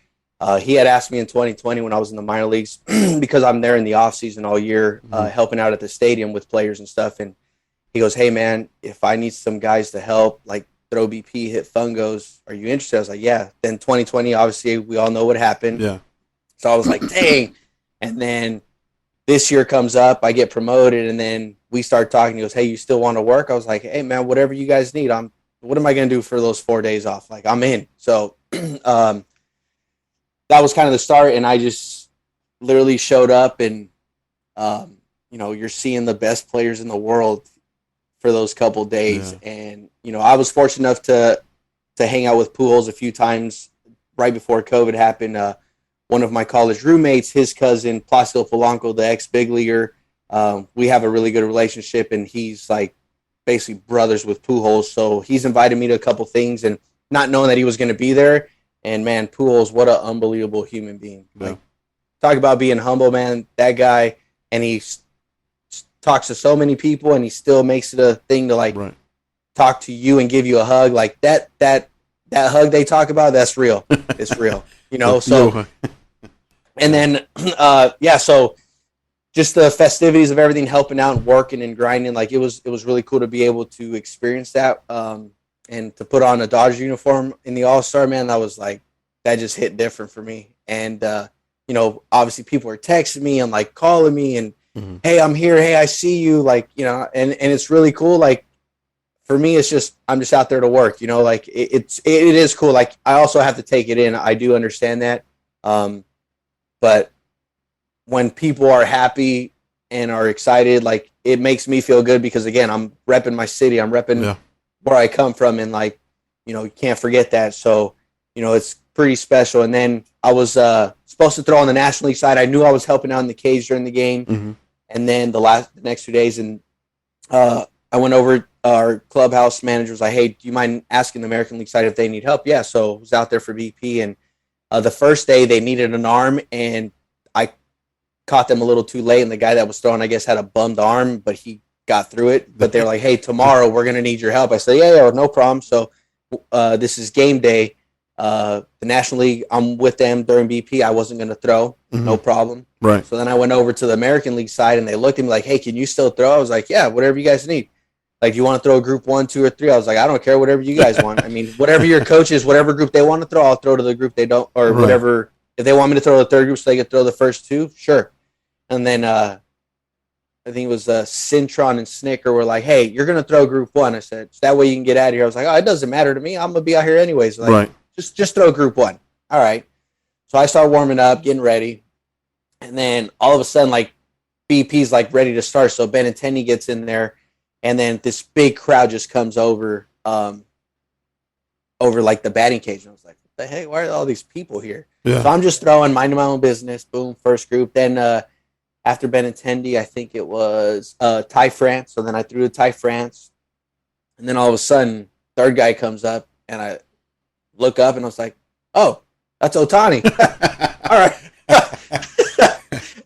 B: He had asked me in 2020 when I was in the minor leagues, because I'm there in the off season all year, helping out at the stadium with players and stuff. And he goes, "Hey man, if I need some guys to help, like throw BP, hit fungos, are you interested?" I was like, "Yeah." Then 2020, obviously, we all know what happened.
A: Yeah.
B: So I was like, "Dang!" And then this year comes up, I get promoted, and then we start talking. He goes, "Hey, you still want to work?" I was like, "Hey man, whatever you guys need. What am I gonna do for those 4 days off? Like, I'm in." So that was kind of the start, and I just literally showed up, and you're seeing the best players in the world for those couple days.
A: Yeah.
B: And I was fortunate enough to hang out with Pujols a few times right before COVID happened. One of my college roommates, his cousin Placido Polanco, the ex-big leaguer, we have a really good relationship, and he's like basically brothers with Pujols. So he's invited me to a couple things, and not knowing that he was going to be there. And man, Pujols, what an unbelievable human being!
A: Yeah.
B: Like, talk about being humble, man. That guy, and he talks to so many people, and he still makes it a thing to talk to you and give you a hug. Like that hug they talk about, that's real. It's real, So, and then so just the festivities of everything, helping out and working and grinding, like it was really cool to be able to experience that, and to put on a Dodger uniform in the All-Star, man, that just hit different for me. And obviously people are texting me and like calling me and hey, I'm here, hey, I see you, and it's really cool. Like for me, it's just I'm just out there to work, like it is cool. Like I also have to take it in. I do understand that, but when people are happy and are excited, like it makes me feel good, because again, I'm repping my city, I'm repping where I come from, and you can't forget that. So it's pretty special. And then I was supposed to throw on the National League side. I knew I was helping out in the cage during the game, and then the next 2 days, and I went over. Our clubhouse manager was like, "Hey, do you mind asking the American League side if they need help?" Yeah, so I was out there for BP, and the first day they needed an arm, and I caught them a little too late, and the guy that was throwing, I guess, had a bummed arm, but he got through it. But they're like, "Hey, tomorrow we're going to need your help." I said, yeah, no problem. So this is game day. The National League, I'm with them during BP. I wasn't going to throw, no problem.
A: Right.
B: So then I went over to the American League side, and they looked at me like, "Hey, can you still throw?" I was like, "Yeah, whatever you guys need. Like, you want to throw a group 1, 2, or 3?" I was like, "I don't care, whatever you guys want. I mean, whatever your coaches, whatever group they want to throw, I'll throw to the group they don't, or whatever. If they want me to throw the third group so they could throw the first 2, sure." And then I think it was Cintron and Snicker were like, "Hey, you're going to throw group 1." I said, "So that way you can get out of here." I was like, "Oh, it doesn't matter to me. I'm going to be out here anyways." Like, just throw group 1. All right. So I start warming up, getting ready. And then all of a sudden, like, BP's like ready to start. So Benintendi gets in there, and then this big crowd just comes over like the batting cage. And I was like, "What the heck? Why are all these people here?"
A: Yeah.
B: So I'm just throwing, minding my own business. Boom, first group. Then after Benintendi, I think it was Ty France. So then I threw to Ty France. And then all of a sudden, third guy comes up, and I look up, and I was like, "Oh, that's Ohtani." All right.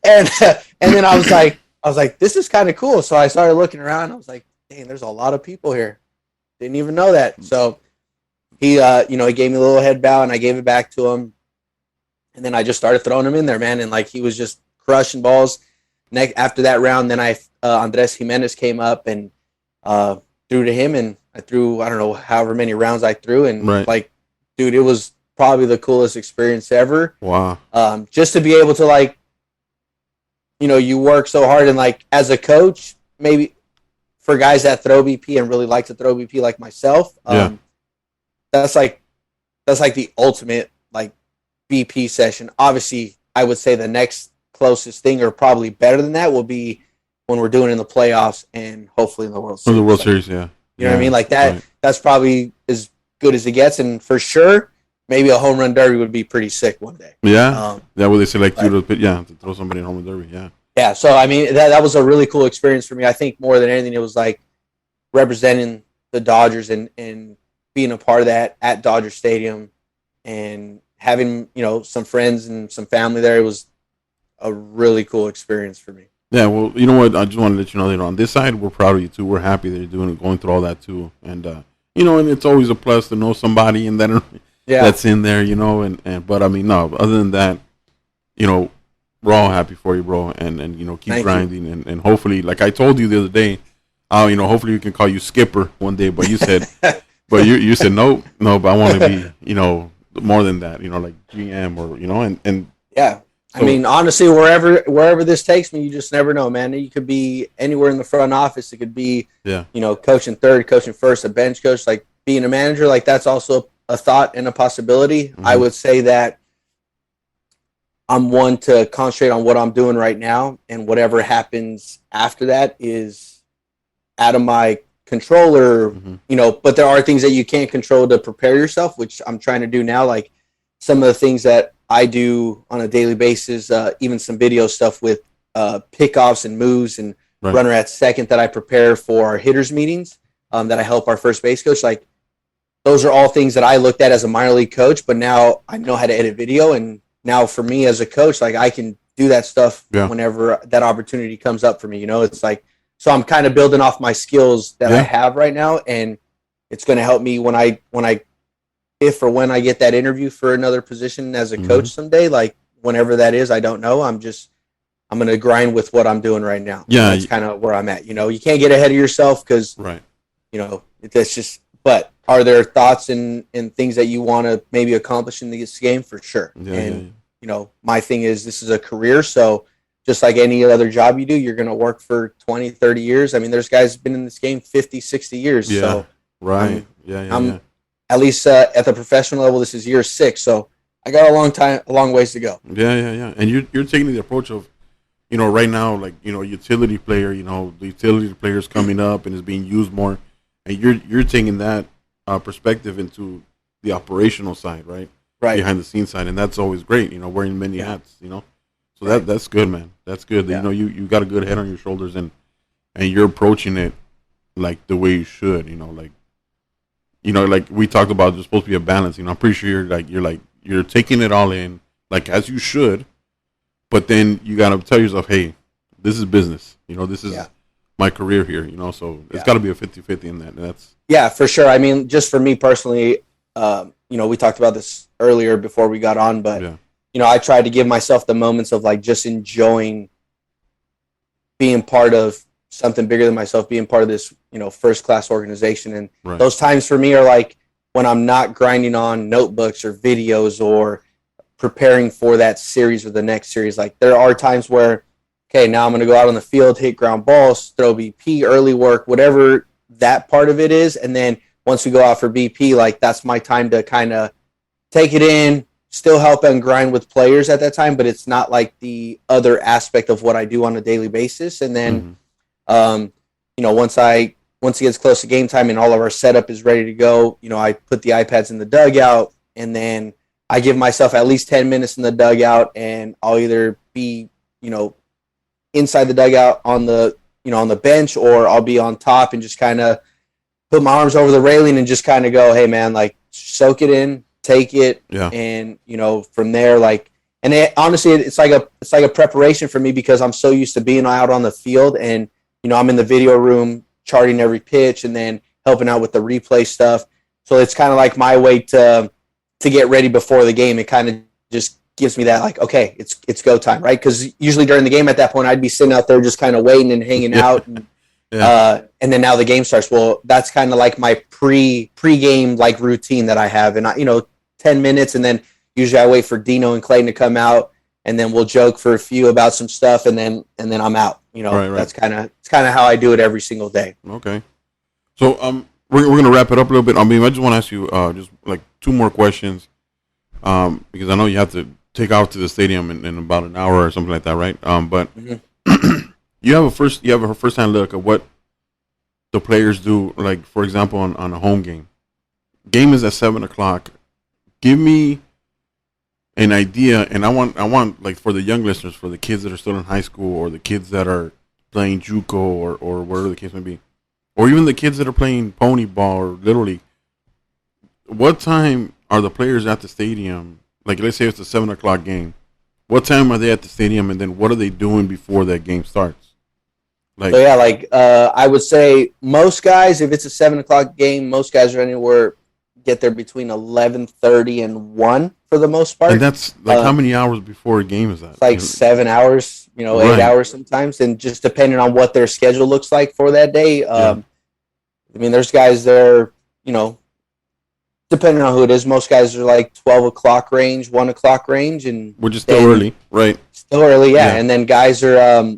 B: and then I was like, "This is kind of cool." So I started looking around. I was like, "Dang, there's a lot of people here. Didn't even know that." So he, he gave me a little head bow, and I gave it back to him. And then I just started throwing him in there, man. And like, he was just crushing balls. After that round, then Andres Jimenez came up and threw threw to him, and I threw, I don't know, however many rounds I threw. And
A: Right.
B: like, dude, it was probably the coolest experience ever.
A: Wow.
B: Just to be able to, like, you know, you work so hard, and like as a coach, maybe for guys that throw BP and really like to throw BP like myself, that's like the ultimate like BP session. Obviously, I would say the next closest thing, or probably better than that, will be when we're doing it in the playoffs and hopefully in the World Series.
A: For the World Series, yeah.
B: You know what I mean? Like that.
A: Right.
B: That's probably as good as it gets, and for sure, maybe a home run derby would be pretty sick one day.
A: Yeah. That way they select you to throw somebody in home run derby. Yeah.
B: Yeah. So I mean, that was a really cool experience for me. I think more than anything, it was like representing the Dodgers and being a part of that at Dodger Stadium, and having, you know, some friends and some family there. It was a really cool experience for me.
A: Yeah, well, you know what? I just want to let you know that on this side, we're proud of you too. We're happy that you're going through all that too, and you know, and it's always a plus to know somebody and that's in there, you know. And but I mean, no, other than that, you know, we're all happy for you, bro, and you know, keep grinding, and hopefully, like I told you the other day, you know, hopefully we can call you Skipper one day. But you said, you said no, but I want to be, you know, more than that, you know, like GM or, you know, and
B: yeah. So, I mean, honestly, wherever this takes me, you just never know, man. You could be anywhere in the front office. It could be, you know, coaching third, coaching first, a bench coach, like being a manager. Like that's also a thought and a possibility. Mm-hmm. I would say that I'm one to concentrate on what I'm doing right now, and whatever happens after that is out of my control, or, you know, but there are things that you can't control to prepare yourself, which I'm trying to do now. Like some of the things that I do on a daily basis, even some video stuff with pickoffs and moves and runner at second that I prepare for our hitters meetings, that I help our first base coach. Like those are all things that I looked at as a minor league coach, but now I know how to edit video. And now for me as a coach, like I can do that stuff whenever that opportunity comes up for me. You know, it's like, so I'm kind of building off my skills that I have right now, and it's going to help me when I get that interview for another position as a coach someday. Like whenever that is, I don't know. I'm going to grind with what I'm doing right now. Yeah, that's kind of where I'm at. You know, you can't get ahead of yourself because, you know, that's just. But are there thoughts and things that you want to maybe accomplish in this game? For sure. You know, my thing is this is a career, so just like any other job you do, you're going to work for 20, 30 years. I mean, there's guys been in this game 50, 60 years.
A: Yeah,
B: so,
A: I'm
B: at least at the professional level, this is year 6. So I got a long ways to go.
A: Yeah. And you're taking the approach of, you know, right now, like, you know, utility player, you know, the utility player is coming up and is being used more. And you're taking that perspective into the operational side, right? Behind the scenes side. And that's always great, you know, wearing many hats, you know. So that's good, man. That's good. You know, you got a good head on your shoulders, and you're approaching it like the way you should. You know, like we talked about, there's supposed to be a balance. You know, I'm pretty sure you're taking it all in, like as you should. But then you gotta tell yourself, hey, this is business. You know, this is my career here. You know, so it's got to be a 50-50 in that. And that's
B: for sure. I mean, just for me personally, you know, we talked about this earlier before we got on, but. You know, I tried to give myself the moments of like just enjoying being part of something bigger than myself, being part of this, you know, first class organization. And those times for me are like when I'm not grinding on notebooks or videos or preparing for that series or the next series. Like there are times where, okay, now I'm going to go out on the field, hit ground balls, throw BP, early work, whatever that part of it is. And then once we go out for BP, like that's my time to kind of take it in, still help and grind with players at that time, but it's not like the other aspect of what I do on a daily basis. And then, you know, once it gets close to game time and all of our setup is ready to go, you know, I put the iPads in the dugout, and then I give myself at least 10 minutes in the dugout, and I'll either be, you know, inside the dugout on the bench, or I'll be on top and just kind of put my arms over the railing and just kind of go, hey man, like soak it in, take it, and you know, from there, like, and honestly, it's like a preparation for me because I'm so used to being out on the field, and you know, I'm in the video room charting every pitch and then helping out with the replay stuff. So it's kind of like my way to get ready before the game. It kind of just gives me that like, okay, it's go time, right? Because usually during the game at that point, I'd be sitting out there just kind of waiting and hanging out, and And then now the game starts. Well, that's kind of like my pre-game like routine that I have, and 10 minutes, and then usually I wait for Dino and Clayton to come out, and then we'll joke for a few about some stuff, and then I'm out. Right. That's kind of how I do it every single day.
A: Okay. So we're gonna wrap it up a little bit. I mean, I just want to ask you just like two more questions, because I know you have to take off to the stadium in about an hour or something like that, right? But you have a first-hand look at what the players do. Like, for example, on a home game. Game is at 7:00. Give me an idea, and I want like for the young listeners, for the kids that are still in high school, or the kids that are playing JUCO or whatever the case may be, or even the kids that are playing pony ball or little league. What time are the players at the stadium? Like, let's say it's a 7:00 game. What time are they at the stadium, and then what are they doing before that game starts?
B: I would say most guys, if it's a 7:00 game, most guys are anywhere get there between 11:30 and 1 for the most part.
A: And that's like how many hours before a game is that?
B: It's like 7 hours, 8 hours sometimes, and just depending on what their schedule looks like for that day. I mean, there's guys there, depending on who it is. Most guys are like 12 o'clock range, 1 o'clock range, and
A: which is still early, right?
B: Still early, yeah. And then guys are,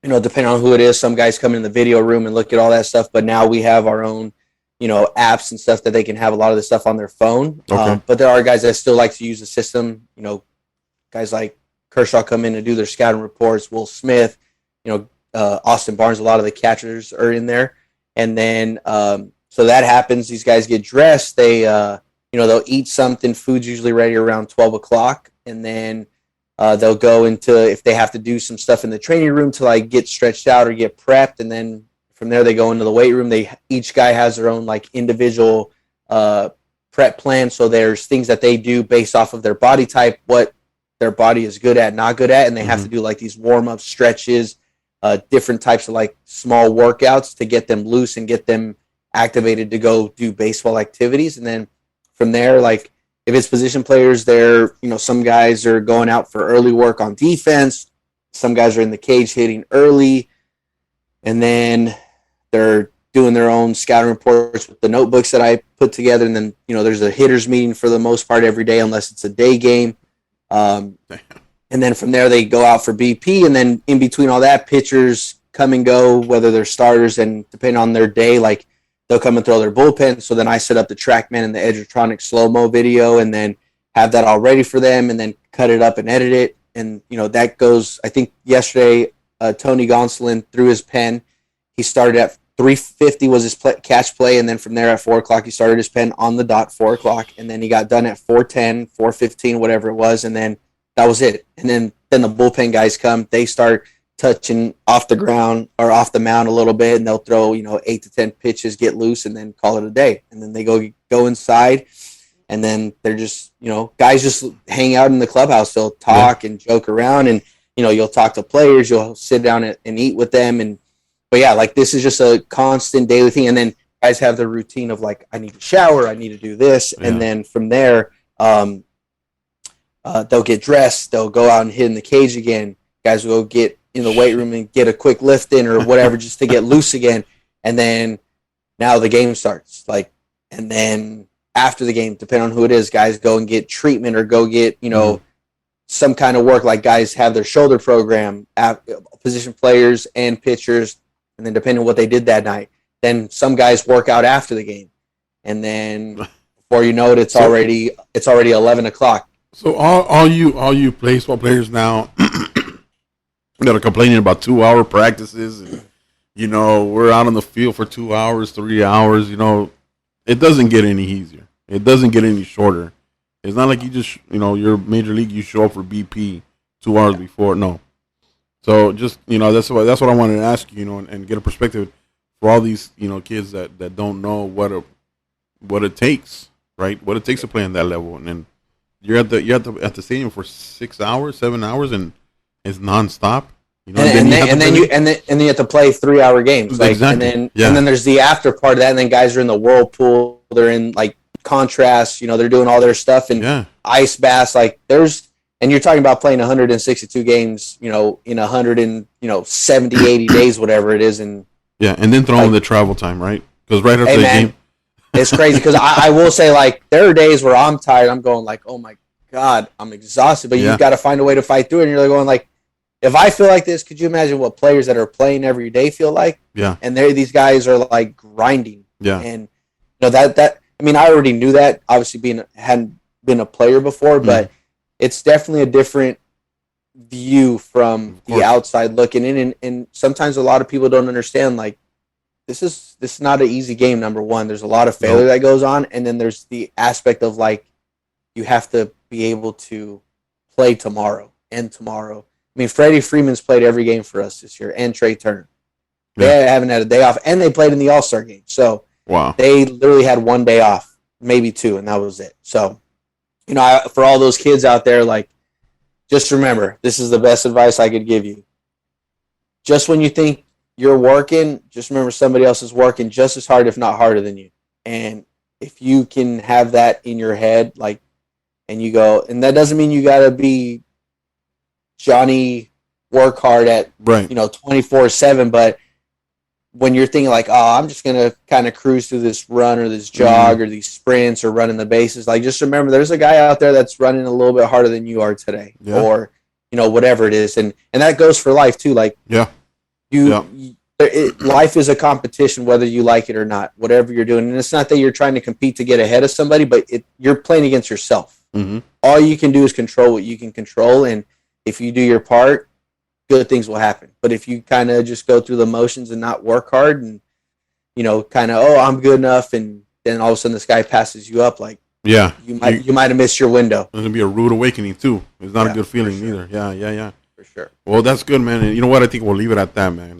B: depending on who it is. Some guys come in the video room and look at all that stuff. But now we have our own, apps and stuff that they can have a lot of the stuff on their phone.
A: Okay.
B: But there are guys that still like to use the system. Guys like Kershaw come in and do their scouting reports. Will Smith, Austin Barnes. A lot of the catchers are in there, and then. So that happens. These guys get dressed. They, they'll eat something. Food's usually ready around 12 o'clock. And then they'll go into, if they have to do some stuff in the training room to like get stretched out or get prepped. And then from there, they go into the weight room. Each guy has their own like individual prep plan. So there's things that they do based off of their body type, what their body is good at, not good at. And they have to do like these warm-up stretches, different types of like small workouts to get them loose and get them activated to go do baseball activities. And then from there, like if it's position players, they're, some guys are going out for early work on defense. Some guys are in the cage hitting early, and then they're doing their own scouting reports with the notebooks that I put together. And then, there's a hitters meeting for the most part every day, unless it's a day game. And then from there, they go out for BP. And then in between all that, pitchers come and go, whether they're starters, and depending on their day, like they'll come and throw their bullpen. So then I set up the TrackMan and the Edgertronic slow-mo video, and then have that all ready for them, and then cut it up and edit it. And, that goes, I think yesterday, Tony Gonsolin threw his pen. He started at 3:50 was his catch play, and then from there at 4 o'clock, he started his pen on the dot, 4 o'clock, and then he got done at 4:10, 4:15, whatever it was, and then that was it. And then the bullpen guys come. They start touching off the ground or off the mound a little bit, and they'll throw 8 to 10 pitches, get loose, and then call it a day. And then they go inside, and then they're just guys just hang out in the clubhouse. They'll talk and joke around, and you'll talk to players, you'll sit down and eat with them. But yeah, like this is just a constant daily thing. And then guys have their routine of like, I need to shower, I need to do this, and then from there they'll get dressed, they'll go out and hit in the cage again. Guys will go get in the weight room and get a quick lift in or whatever just to get loose again. And then now the game starts. And then after the game, depending on who it is, guys go and get treatment or go get, some kind of work. Like guys have their shoulder program, position players and pitchers. And then depending on what they did that night, then some guys work out after the game. And then before you know it, it's already 11 o'clock.
A: So all you baseball players now that are complaining about 2-hour practices, and we're out on the field for 2 hours, 3 hours. It doesn't get any easier. It doesn't get any shorter. It's not like you just you're major league. You show up for BP 2 hours before. No. So just that's what I wanted to ask you. And get a perspective for all these kids that don't know what it takes, right? What it takes to play on that level, and then you're at the stadium for 6 hours, 7 hours, and it's nonstop.
B: And then you have to play 3-hour games.
A: Exactly.
B: And then there's the after part of that, and then guys are in the whirlpool. They're in like contrast. They're doing all their stuff and ice baths. And you're talking about playing 162 games. In 170, 80 days, whatever it is, and
A: Yeah, and then throw in the travel time, right? Because right after the game,
B: it's crazy. Because I will say, like, there are days where I'm tired. I'm going like, oh my God, I'm exhausted. But you've got to find a way to fight through it. And you're going like, if I feel like this, could you imagine what players that are playing every day feel like?
A: Yeah.
B: And these guys are like grinding.
A: Yeah.
B: And that I mean, I already knew that. Obviously, hadn't been a player before, but it's definitely a different view from the outside looking in. And sometimes a lot of people don't understand, like, this is not an easy game. Number one, there's a lot of failure that goes on, and then there's the aspect of, like, you have to be able to play tomorrow and tomorrow. I mean, Freddie Freeman's played every game for us this year, and Trey Turner. They haven't had a day off, and they played in the All-Star game. So they literally had one day off, maybe two, and that was it. So, for all those kids out there, like, just remember, this is the best advice I could give you. Just when you think you're working, just remember somebody else is working just as hard, if not harder than you. And if you can have that in your head, like, and you go, and that doesn't mean you got to be Johnny work hard at 24/7, but when you're thinking like, oh, I'm just gonna kind of cruise through this run or this jog or these sprints or running the bases, like, just remember there's a guy out there that's running a little bit harder than you are today, or whatever it is, and that goes for life too. Like, life is a competition, whether you like it or not, whatever you're doing, and it's not that you're trying to compete to get ahead of somebody, but you're playing against yourself. All you can do is control what you can control, and if you do your part, good things will happen. But if you kind of just go through the motions and not work hard and, kind of, oh, I'm good enough, and then all of a sudden this guy passes you up, like, you might have missed your window.
A: It's going to be a rude awakening, too. It's not a good feeling either. Yeah.
B: For sure.
A: Well, that's good, man. And you know what? I think we'll leave it at that, man.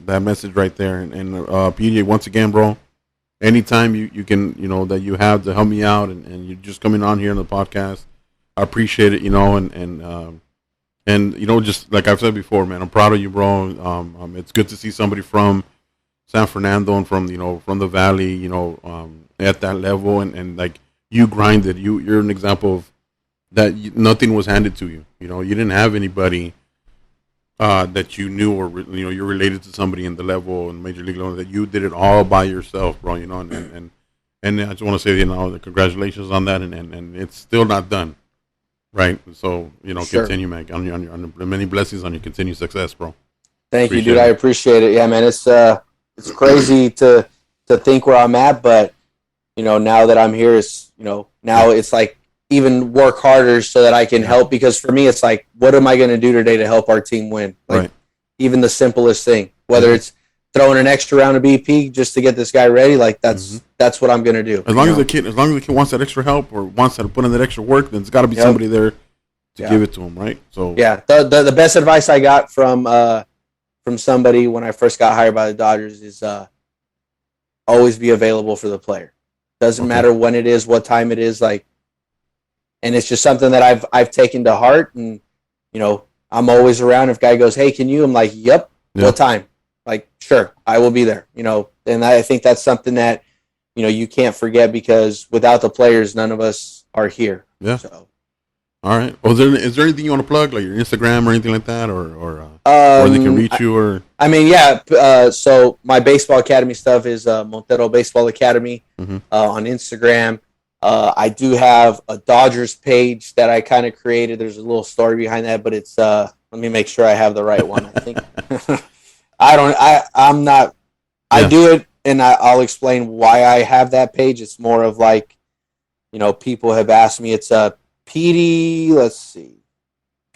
A: That message right there. And Petie, once again, bro, anytime you can, that you have to help me out and you're just coming on here on the podcast, I appreciate it, and just like I've said before, man, I'm proud of you, bro. It's good to see somebody from San Fernando and from the Valley, at that level, and like you grinded. You're an example of that. Nothing was handed to you. You didn't have anybody that you knew, or you're related to somebody in the level in Major League level, that you did it all by yourself, bro. And I just want to say, congratulations on that, and it's still not done. Right, so continue, man. On many blessings on your continued success, bro.
B: Thank you, dude. I appreciate it. Yeah, man. It's crazy to think where I'm at, but now that I'm here, now it's like even work harder so that I can help. Because for me, it's like, what am I going to do today to help our team win? Like, even the simplest thing, whether it's throwing an extra round of BP just to get this guy ready, like that's what I'm gonna do.
A: As long as the kid wants that extra help or wants to put in that extra work, then there's got to be somebody there to give it to him, right? So
B: the best advice I got from somebody when I first got hired by the Dodgers is always be available for the player. Doesn't matter when it is, what time it is, like, and it's just something that I've taken to heart, and I'm always around. If guy goes, hey, can you? I'm like, yep. What time? Like, sure, I will be there, and I think that's something that, you can't forget, because without the players, none of us are here.
A: Yeah. So. All right. Well, is there anything you want to plug, like your Instagram or anything like that, or they can reach you, or? I
B: mean, so my baseball academy stuff is Montero Baseball Academy on Instagram. I do have a Dodgers page that I kind of created. There's a little story behind that, but it's let me make sure I have the right one. I think. I'm not. I do it, and I'll explain why I have that page. It's more of like, people have asked me. It's Petie. Let's see,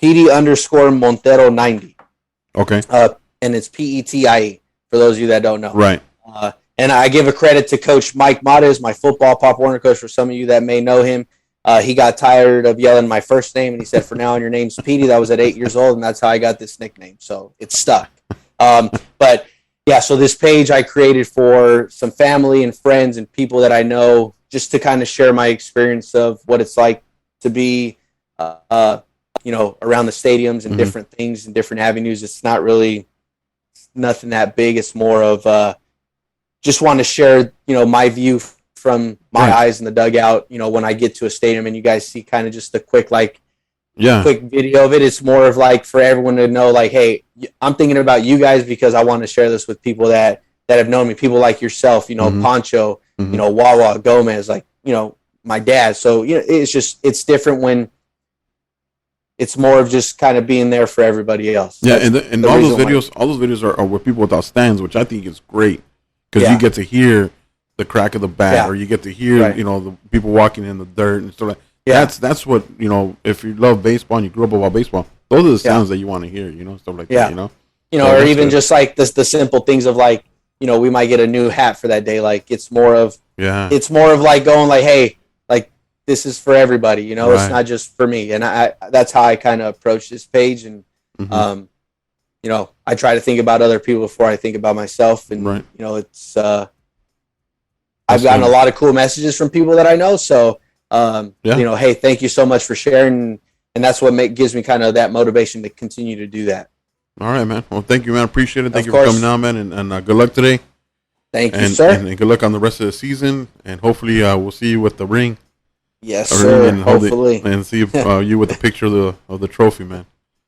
B: Petie_Montero 90.
A: Okay.
B: And it's Petie for those of you that don't know.
A: Right.
B: And I give a credit to Coach Mike Mata, my football Pop Warner coach. For some of you that may know him, he got tired of yelling my first name, and he said, "For now on, your name's Petie." That was at 8 years old, and that's how I got this nickname. So it's stuck. But yeah, so this page I created for some family and friends and people that I know, just to kind of share my experience of what it's like to be, around the stadiums and different things and different avenues. It's not really nothing that big. It's more of just want to share, my view from my eyes in the dugout. When I get to a stadium and you guys see kind of just a quick quick video of it. It's more of like for everyone to know, like, hey, I'm thinking about you guys because I want to share this with people that that have known me, people like yourself, Pancho, Wawa, Gomez, like, my dad. So, it's different when it's more of just kind of being there for everybody else.
A: Yeah, and all those videos are with people without stands, which I think is great because you get to hear the crack of the bat, or you get to hear the people walking in the dirt and stuff like that. Yeah. That's what, if you love baseball and you grew up about baseball, those are the sounds that you want to hear, stuff like that,
B: So or even just like the simple things of like, we might get a new hat for that day. Like it's more of like going like, hey, like this is for everybody, it's not just for me. And that's how I kind of approach this page. And, I try to think about other people before I think about myself. And, it's, I've gotten a lot of cool messages from people that I know. So, hey, thank you so much for sharing. And that's what gives me kind of that motivation to continue to do that.
A: All right, man. Well, thank you, man. Appreciate it. Thank you for coming on, man. And good luck today.
B: Thank you, sir.
A: And good luck on the rest of the season. And hopefully we'll see you with the ring.
B: Yes, sir.
A: Hopefully. And see if you with the picture of the trophy, man.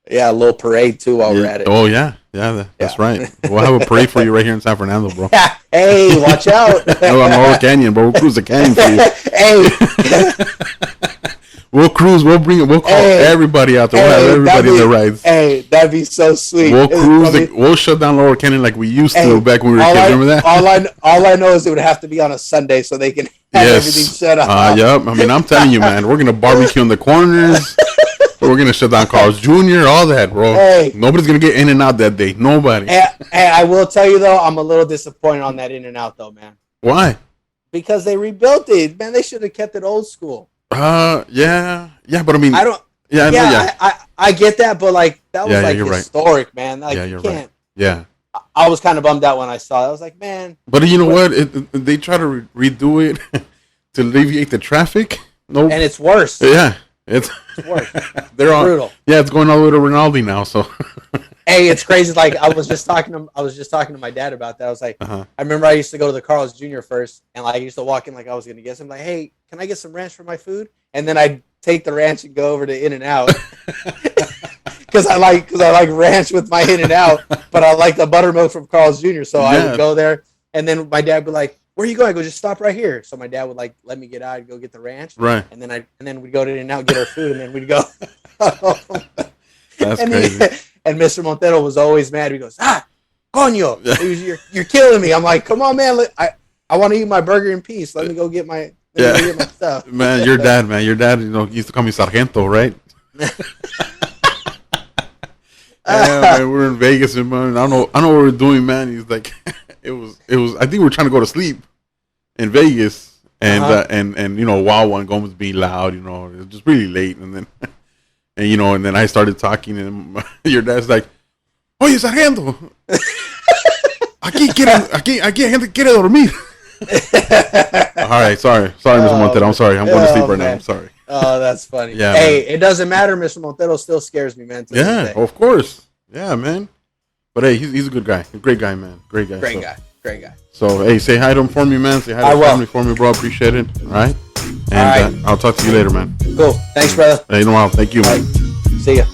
B: Yeah, a little parade, too, while we're at it.
A: Oh, yeah. Yeah, that's right. We'll have a parade for you right here in San Fernando, bro.
B: Hey, watch out.
A: No, on Laurel Canyon, bro. We'll cruise the canyon for you.
B: Hey.
A: We'll cruise. We'll call everybody out there. We'll have everybody in the rides.
B: Hey, that'd be so sweet.
A: We'll cruise. We'll shut down Laurel Canyon like we used to back when we were kids. Remember that?
B: All I know is it would have to be on a Sunday so they can have everything shut off.
A: Yep. I mean, I'm telling you, man. We're going to barbecue in the corners. We're going to shut down Carl's Jr., all that, bro.
B: Hey.
A: Nobody's going to get in and out that day. Nobody.
B: And I will tell you, though, I'm a little disappointed on that in and out, though, man.
A: Why?
B: Because they rebuilt it. Man, they should have kept it old school.
A: Yeah, but I mean,
B: I don't. I get that, but like that was historic, right. Man. Like, you can't. Right.
A: Yeah.
B: I was kind of bummed out when I saw it. I was like, man.
A: But you know what? They try to redo it to alleviate the traffic.
B: Nope. And it's worse.
A: Yeah, it's
B: worse.
A: They're
B: brutal.
A: Yeah, it's going all the way to Rinaldi now. So.
B: Hey, it's crazy. Like I was just talking to my dad about that. I was like, I remember I used to go to the Carl's Jr. first, and like I used to walk in like I was gonna get some. Like, hey, can I get some ranch for my food? And then I'd take the ranch and go over to In-N-Out because I like ranch with my In-N-Out, but I like the buttermilk from Carl's Jr. So I would go there, and then my dad would like, "Where are you going?" I go, "Just stop right here." So my dad would like let me get out and go get the ranch,
A: right?
B: And then we'd go to In-N-Out, get our food, and then we'd go.
A: That's crazy.
B: And Mr. Montero was always mad. He goes, coño, you're killing me. I'm like, come on, man. I want to eat my burger in peace. Let me go get my stuff.
A: Man, your dad, used to call me Sargento, right? Man, we're in Vegas, and man, I don't know what we're doing, man. He's like, it was. I think we're trying to go to sleep in Vegas, and Wawa and Gomez being loud. It was just really late, and then. And then I started talking, and your dad's like, "Oye, sargento, aquí gente quiere dormir." All right, sorry, Mr. Montero. I'm sorry. I'm going to sleep right now. I'm sorry.
B: Oh, that's funny.
A: Yeah,
B: hey, it doesn't matter. Mr. Montero still scares me, man.
A: Yeah, of course. Yeah, man. But hey, he's a good guy. A great guy, man. Great guy.
B: Great guy.
A: So hey, say hi to him for me, man. Say hi to the family for me, bro. Appreciate it. All right. And I'll talk to you later, man.
B: Cool. Thanks, brother.
A: Hey, no problem. Thank you, man.
B: See ya.